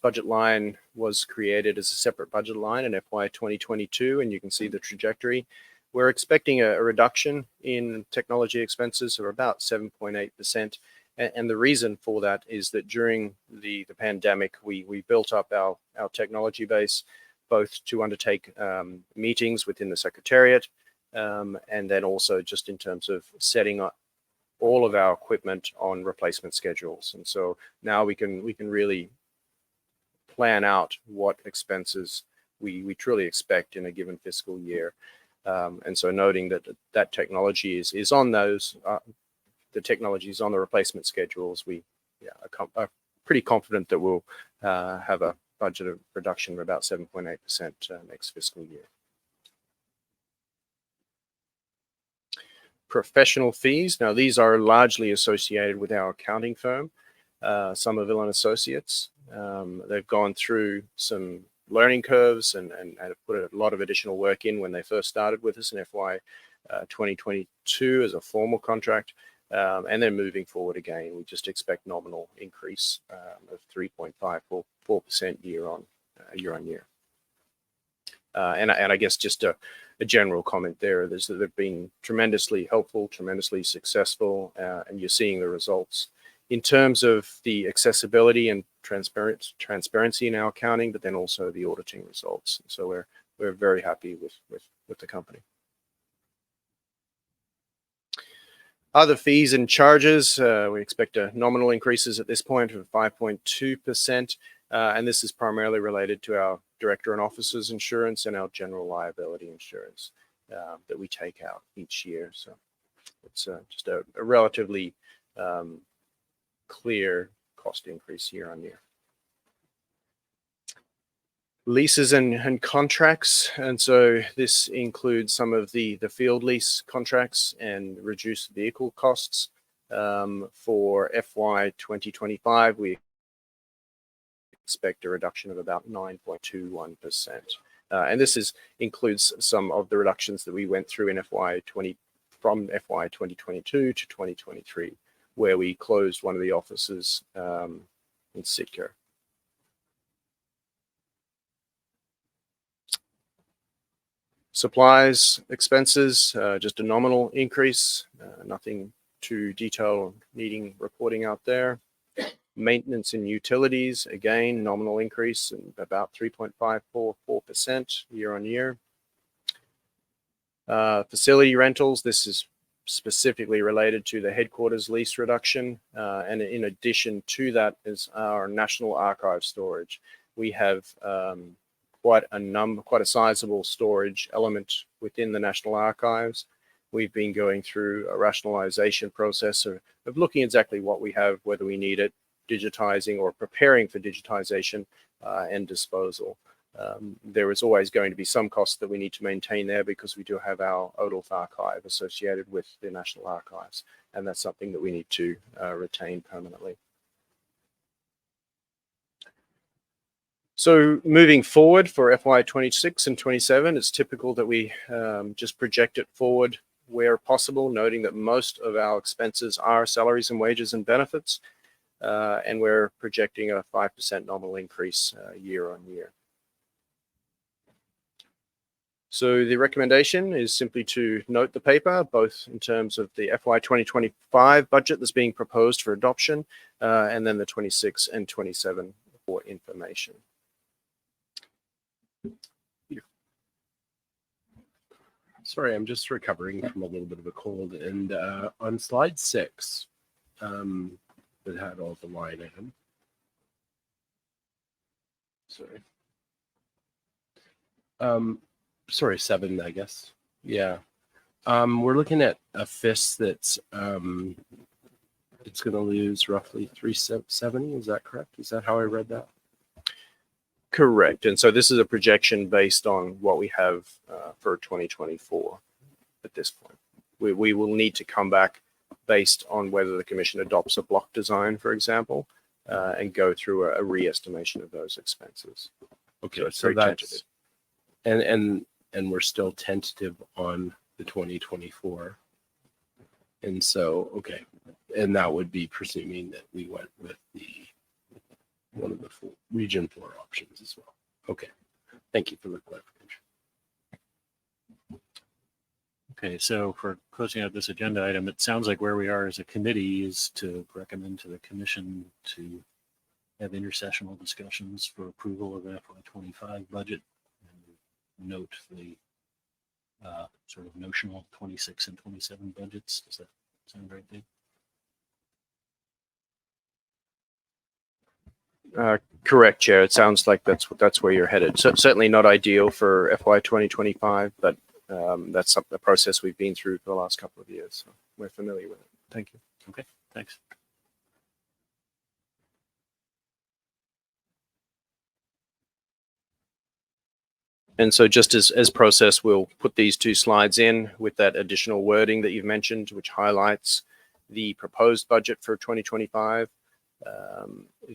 budget line was created as a separate budget line in FY 2022, and you can see the trajectory. We're expecting a reduction in technology expenses of about 7.8%. And the reason for that is that during the pandemic, we built up our technology base, both to undertake meetings within the Secretariat, and then also just in terms of setting up all of our equipment on replacement schedules. And so now we can really plan out what expenses we truly expect in a given fiscal year. And so noting that technology is on those, the technology is on the replacement schedules, we are pretty confident that we'll have a budget of reduction of about 7.8% next fiscal year. Professional fees. Now, these are largely associated with our accounting firm, Somerville and Associates. They've gone through some learning curves and put a lot of additional work in when they first started with us in FY 2022 as a formal contract, and then moving forward again, we just expect nominal increase of 3.54% year on year. And I guess just a general comment there is that they've been tremendously helpful, tremendously successful, and you're seeing the results in terms of the accessibility and transparency in our accounting, but then also the auditing results. So we're very happy with the company. Other fees and charges, we expect nominal increases at this point of 5.2%, and this is primarily related to our director and officers insurance and our general liability insurance that we take out each year. So it's just a relatively clear cost increase year on year. Leases and contracts, and so this includes some of the field lease contracts and reduced vehicle costs. For FY 2025, we expect a reduction of about 9.21%. And this includes some of the reductions that we went through in from FY 2022 to 2023, where we closed one of the offices in Sitka. Supplies expenses, just a nominal increase, nothing too detailed needing reporting out there. Maintenance and utilities, again, nominal increase in about 3.544% year on year. Facility rentals, this is specifically related to the headquarters lease reduction. And in addition to that is our National Archive storage. We have quite a sizable storage element within the National Archives. we've been going through a rationalization process of looking exactly what we have, whether we need it, digitizing or preparing for digitization and disposal. There is always going to be some cost that we need to maintain there because we do have our ODLF archive associated with the National Archives, and that's something that we need to retain permanently. So moving forward for FY26 and 27, it's typical that we just project it forward where possible, noting that most of our expenses are salaries and wages and benefits, and we're projecting a 5% nominal increase year on year. So the recommendation is simply to note the paper, both in terms of the FY 2025 budget that's being proposed for adoption, and then the 26 and 27 for information. Sorry, I'm just recovering from a little bit of a cold. And on slide 6, that had all the line item. Sorry, 7, I guess. Yeah. We're looking at a FIS that's it's going to lose roughly 370. Is that correct? Is that how I read that? Correct. And so this is a projection based on what we have for 2024 at this point. We will need to come back based on whether the Commission adopts a block design, for example, and go through a re-estimation of those expenses. Okay, So it's very tentative. And we're still tentative on the 2024. And so, okay. And that would be presuming that we went with one of the region 4 options as well. Okay. Thank you for the clarification. Okay, so for closing out this agenda item, it sounds like where we are as a committee is to recommend to the Commission to have intersessional discussions for approval of FY25 budget and note the sort of notional 26 and 27 budgets. Does that sound right, Dave? Correct, Chair. It sounds like that's where you're headed. So certainly not ideal for FY 2025, but that's a process we've been through for the last couple of years. So we're familiar with it. Thank you. Okay, thanks. And so just as process, we'll put these 2 slides in with that additional wording that you've mentioned, which highlights the proposed budget for 2025,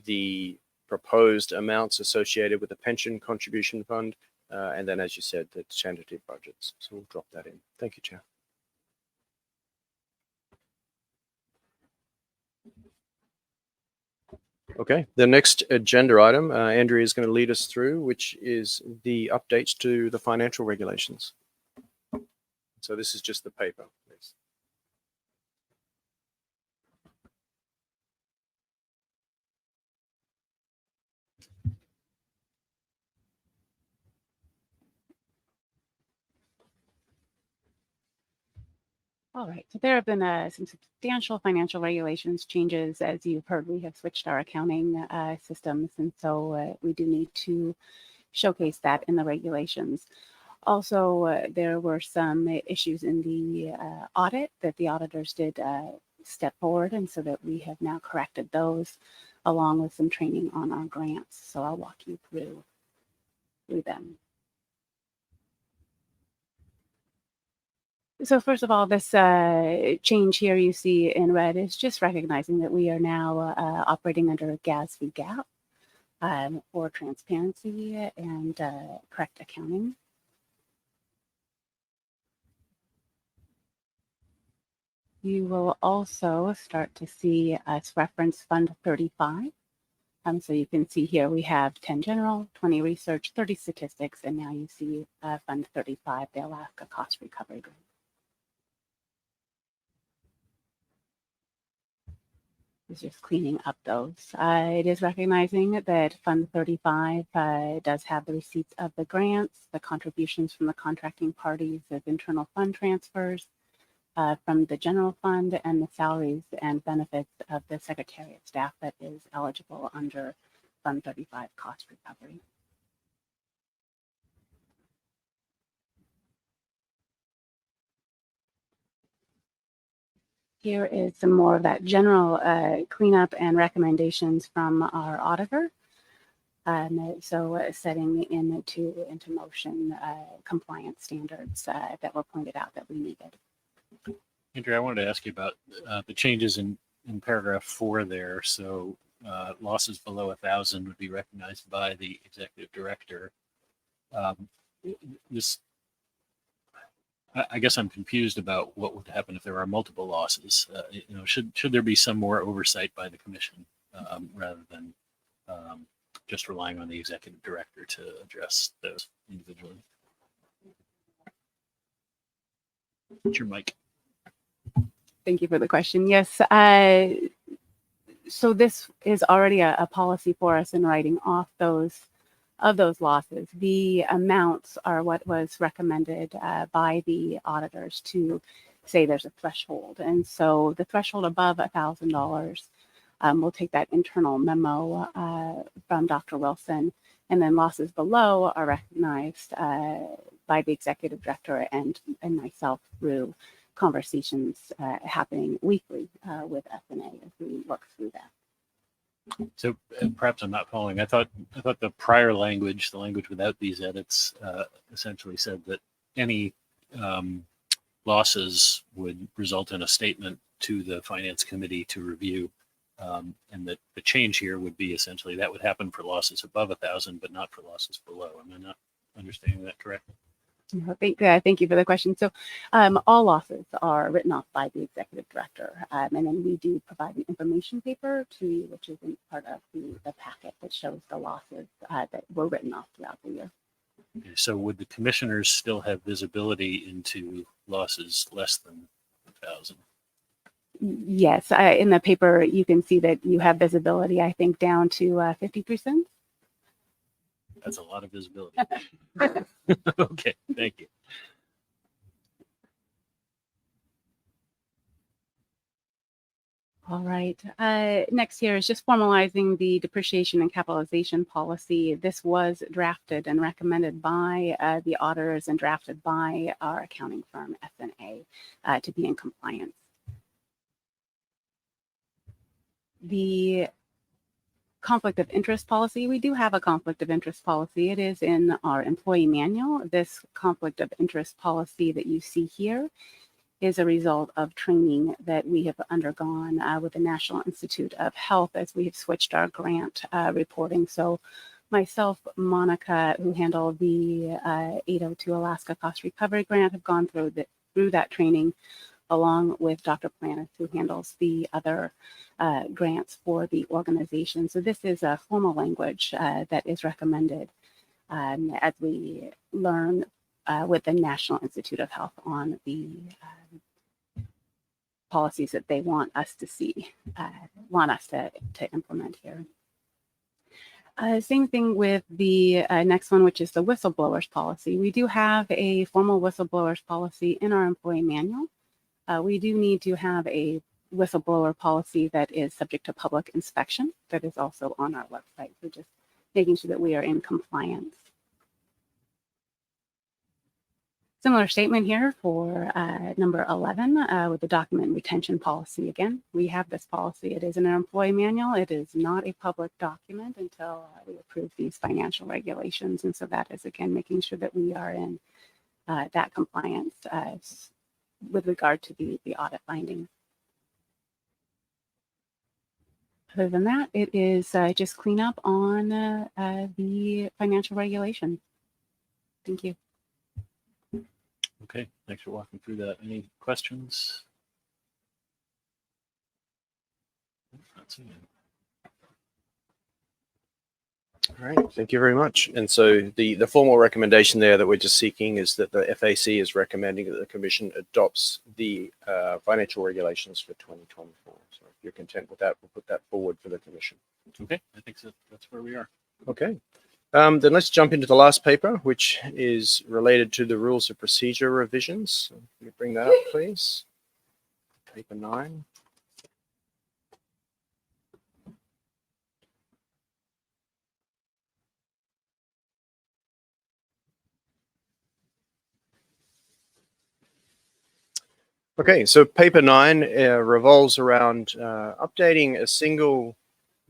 the proposed amounts associated with the pension contribution fund, and then, as you said, the tentative budgets. So we'll drop that in. Thank you, Chair. Okay, the next agenda item, Andrea is going to lead us through, which is the updates to the financial regulations. So this is just the paper, please. All right, so there have been some substantial financial regulations changes. As you've heard, we have switched our accounting systems, and so we do need to showcase that in the regulations. Also, there were some issues in the audit that the auditors did step forward, and so that we have now corrected those, along with some training on our grants. So I'll walk you through them. So first of all, this change here you see in red is just recognizing that we are now operating under GASB GAAP for transparency and correct accounting. You will also start to see us reference Fund 35. So you can see here we have 10 general, 20 research, 30 statistics, and now you see Fund 35, the Alaska Cost Recovery Grant. Is just cleaning up those. It is recognizing that Fund 35 does have the receipts of the grants, the contributions from the contracting parties, of internal fund transfers from the general fund, and the salaries and benefits of the Secretariat staff that is eligible under Fund 35 cost recovery. Here is some more of that general cleanup and recommendations from our auditor. Setting into motion compliance standards that were pointed out that we needed. Andrea, I wanted to ask you about the changes in paragraph 4 there. So losses below 1,000 would be recognized by the executive director. I guess I'm confused about what would happen if there are multiple losses. Should there be some more oversight by the commission rather than just relying on the executive director to address those individually? What's your mic? Thank you for the question. Yes. So this is already a policy for us in writing off those losses. The amounts are what was recommended by the auditors to say there's a threshold. And so the threshold above $1,000, we'll take that internal memo from Dr. Wilson, and then losses below are recognized by the executive director and myself through conversations happening weekly with FNA as we work through that. So perhaps I'm not following. I thought the prior language, the language without these edits, essentially said that any losses would result in a statement to the finance committee to review, and that the change here would be essentially that would happen for losses above 1,000, but not for losses below. Am I not understanding that correctly? Thank you for the question. So all losses are written off by the executive director. And then we do provide an information paper to you, which is part of the packet that shows the losses that were written off throughout the year. Okay, so would the commissioners still have visibility into losses less than 1,000? Yes, in the paper, you can see that you have visibility, I think, down to 50%. That's a lot of visibility. Okay, thank you. All right. Next here is just formalizing the depreciation and capitalization policy. This was drafted and recommended by the auditors and drafted by our accounting firm, FNA, to be in compliance. The conflict of interest policy, we do have a conflict of interest policy. It is in our employee manual. This conflict of interest policy that you see here is a result of training that we have undergone with the National Institute of Health as we have switched our grant reporting. So myself, Monica, who handled the 802 Alaska Cost Recovery Grant, have gone through that training, along with Dr. Planis, who handles the other grants for the organization. So this is a formal language that is recommended as we learn with the National Institute of Health on the policies that they want us to see, want us to implement here. Same thing with the next one, which is the whistleblowers policy. We do have a formal whistleblowers policy in our employee manual. We do need to have a whistleblower policy that is subject to public inspection that is also on our website. So just making sure that we are in compliance. Similar statement here for number 11 with the document retention policy. Again, we have this policy. It is in our employee manual. It is not a public document until we approve these financial regulations. And so that is, again, making sure that we are in that compliance with regard to the audit findings. Other than that, it is just clean up on the financial regulations. Thank you. Okay, thanks for walking through that. Any questions? Not seeing any. All right, thank you very much. And so the formal recommendation there that we're just seeking is that the FAC is recommending that the Commission adopts the financial regulations for 2024. So if you're content with that, we'll put that forward for the Commission. Okay, I think so. That's where we are. Okay. Then let's jump into the last paper, which is related to the rules of procedure revisions. So can you bring that up, please? Paper 9. Okay, so paper 9 revolves around updating a single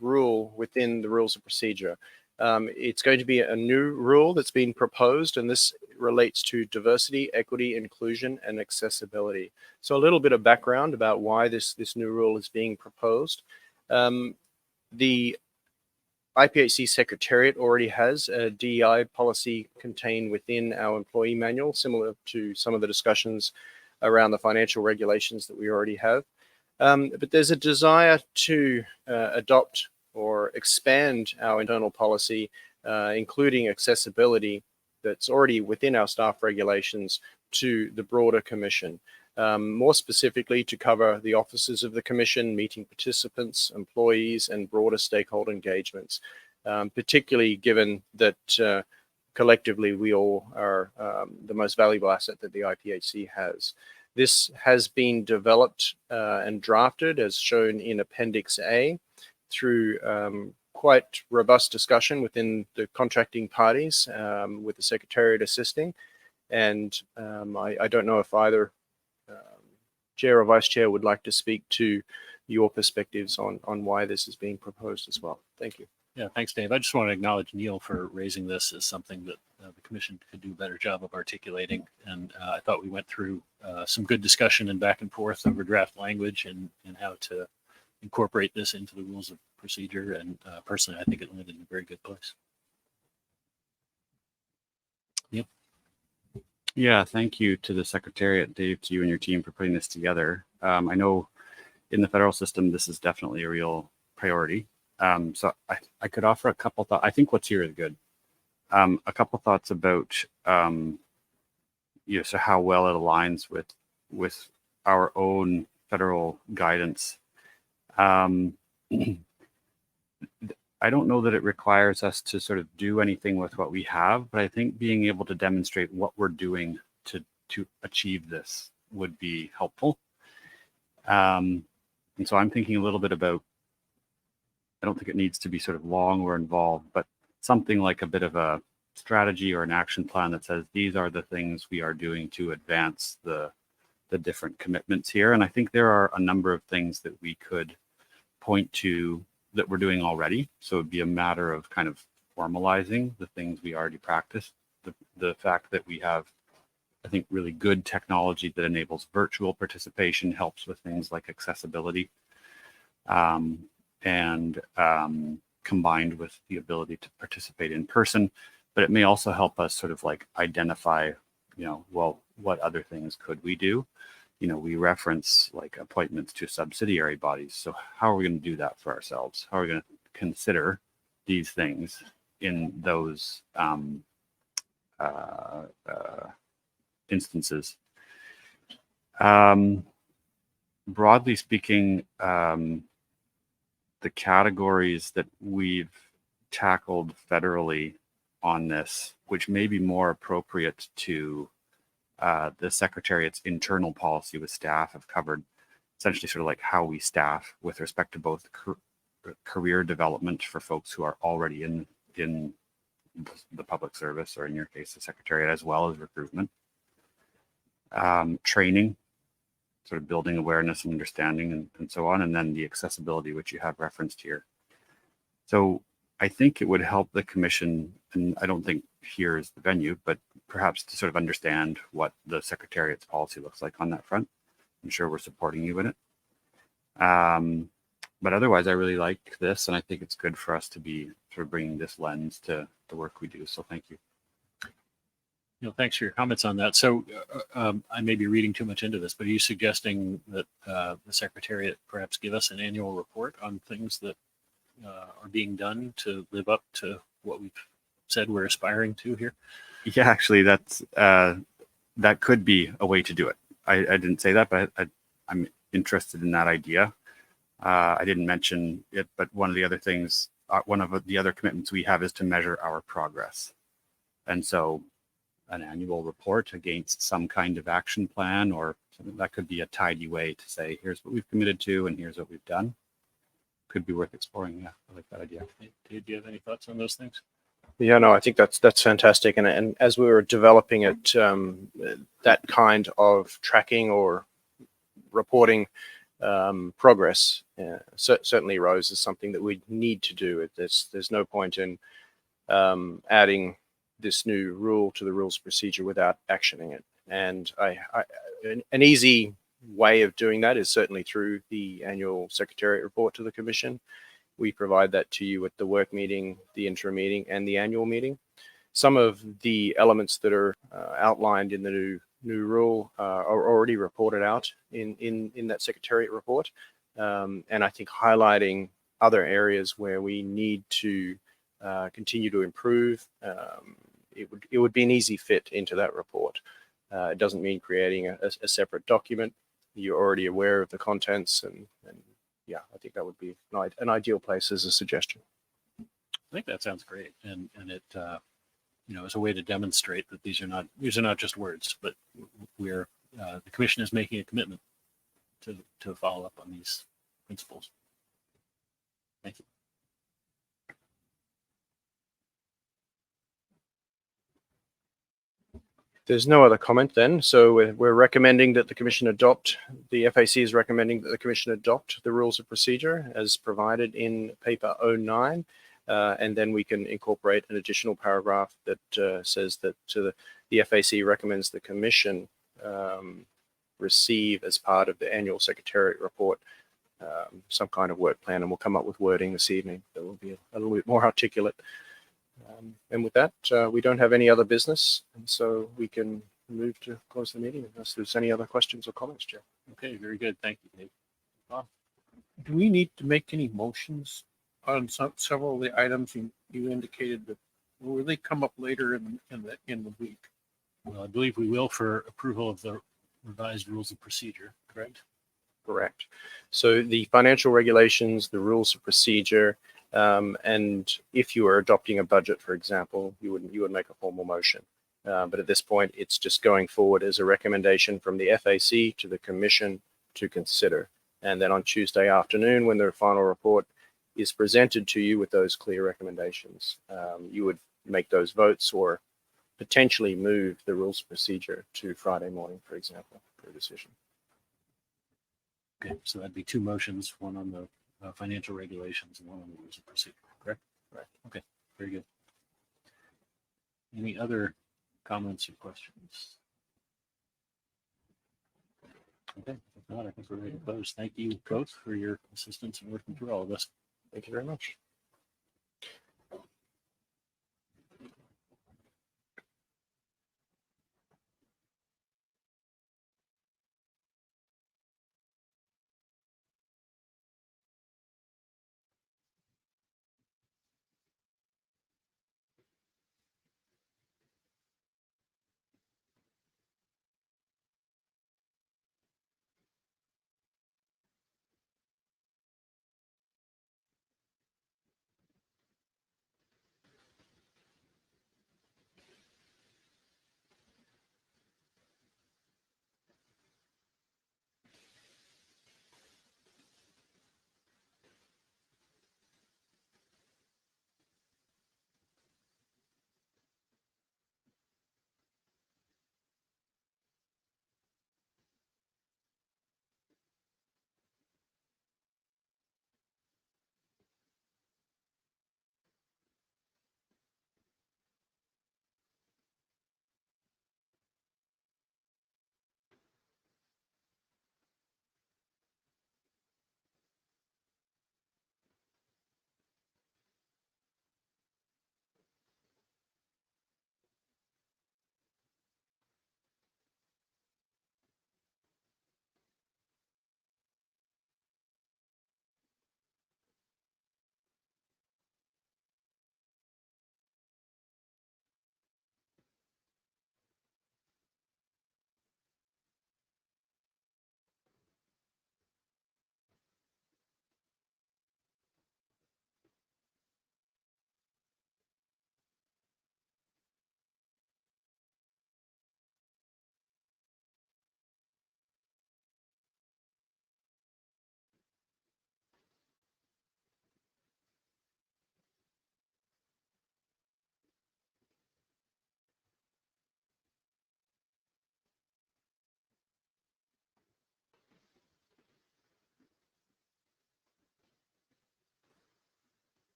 rule within the rules of procedure. It's going to be a new rule that's been proposed, and this relates to diversity, equity, inclusion, and accessibility. So a little bit of background about why this new rule is being proposed. The IPHC Secretariat already has a DEI policy contained within our employee manual, similar to some of the discussions around the financial regulations that we already have. But there's a desire to adopt or expand our internal policy, including accessibility that's already within our staff regulations, to the broader commission. More specifically to cover the officers of the commission, meeting participants, employees, and broader stakeholder engagements, particularly given that collectively we all are the most valuable asset that the IPHC has. This has been developed and drafted as shown in Appendix A through quite robust discussion within the contracting parties, with the Secretariat assisting. And I don't know if either Chair or Vice Chair would like to speak to your perspectives on why this is being proposed as well. Thank you. Yeah, thanks, Dave. I just want to acknowledge Neil for raising this as something that the commission could do a better job of articulating. And I thought we went through some good discussion and back and forth over draft language and how to incorporate this into the rules of procedure. And personally, I think it landed in a very good place. Yep. Yeah, thank you to the Secretariat, Dave, to you and your team for putting this together. I know in the federal system, this is definitely a real priority. So I could offer a couple thoughts. I think what's here is good. A couple thoughts about so how well it aligns with our own federal guidance. I don't know that it requires us to sort of do anything with what we have, but I think being able to demonstrate what we're doing to achieve this would be helpful. And so I'm thinking a little bit about, I don't think it needs to be sort of long or involved, but something like a bit of a strategy or an action plan that says these are the things we are doing to advance the different commitments here. And I think there are a number of things that we could point to that we're doing already. So it'd be a matter of kind of formalizing the things we already practice. The fact that we have, I think, really good technology that enables virtual participation helps with things like accessibility. And combined with the ability to participate in person, but it may also help us sort of like identify, well, what other things could we do? We reference like appointments to subsidiary bodies. So how are we going to do that for ourselves? How are we going to consider these things in those instances? Broadly speaking, the categories that we've tackled federally on this, which may be more appropriate to the Secretariat's internal policy with staff, have covered essentially sort of like how we staff with respect to both career development for folks who are already in the public service, or in your case, the Secretariat, as well as recruitment, training, sort of building awareness and understanding and so on, and then the accessibility, which you have referenced here. So I think it would help the commission, and I don't think here is the venue, but perhaps to sort of understand what the Secretariat's policy looks like on that front. I'm sure we're supporting you in it. But otherwise, I really like this, and I think it's good for us to be sort of bringing this lens to the work we do. So thank you. Thanks for your comments on that. So I may be reading too much into this, but are you suggesting that the Secretariat perhaps give us an annual report on things that are being done to live up to what we've said we're aspiring to here? Yeah, actually, that could be a way to do it. I didn't say that, but I'm interested in that idea. I didn't mention it, but one of the other things, one of the other commitments we have is to measure our progress. And so an annual report against some kind of action plan, or something that could be a tidy way to say, here's what we've committed to and here's what we've done. Could be worth exploring. Yeah, I like that idea. Do you have any thoughts on those things? Yeah, no, I think that's fantastic. And as we were developing it, that kind of tracking or reporting progress certainly rose as something that we need to do. There's no point in adding this new rule to the rules of procedure without actioning it. And an easy way of doing that is certainly through the annual Secretariat report to the Commission. We provide that to you at the work meeting, the interim meeting, and the annual meeting. Some of the elements that are outlined in the new rule are already reported out in that Secretariat report. And I think highlighting other areas where we need to continue to improve, it would be an easy fit into that report. It doesn't mean creating a separate document. You're already aware of the contents, and yeah, I think that would be an ideal place as a suggestion. I think that sounds great, and it is a way to demonstrate that these are not just words, but we're the Commission is making a commitment to follow up on these principles. Thank you. There's no other comment then, so we're recommending that the Commission adopt, the FAC is recommending that the Commission adopt the rules of procedure as provided in paper 09, and then we can incorporate an additional paragraph that says that the FAC recommends the Commission receive as part of the annual Secretariat report some kind of work plan, and we'll come up with wording this evening that will be a little bit more articulate. And with that, we don't have any other business, and so we can move to close the meeting unless there's any other questions or comments, Chair. Okay, very good. Thank you, Dave. Do we need to make any motions on several of the items you indicated that will they come up later in the week? Well, I believe we will for approval of the revised rules of procedure, correct? Correct. So the financial regulations, the rules of procedure, and if you are adopting a budget, for example, you would make a formal motion. But at this point, it's just going forward as a recommendation from the FAC to the Commission to consider. And then on Tuesday afternoon, when the final report is presented to you with those clear recommendations, you would make those votes or potentially move the rules of procedure to Friday morning, for example, for a decision. Okay, so that'd be two motions, one on the financial regulations and one on the rules of procedure, correct? Right. Okay, very good. Any other comments or questions? Okay, if not, I think we're ready to close. Thank you both for your assistance in working through all of this. Thank you very much.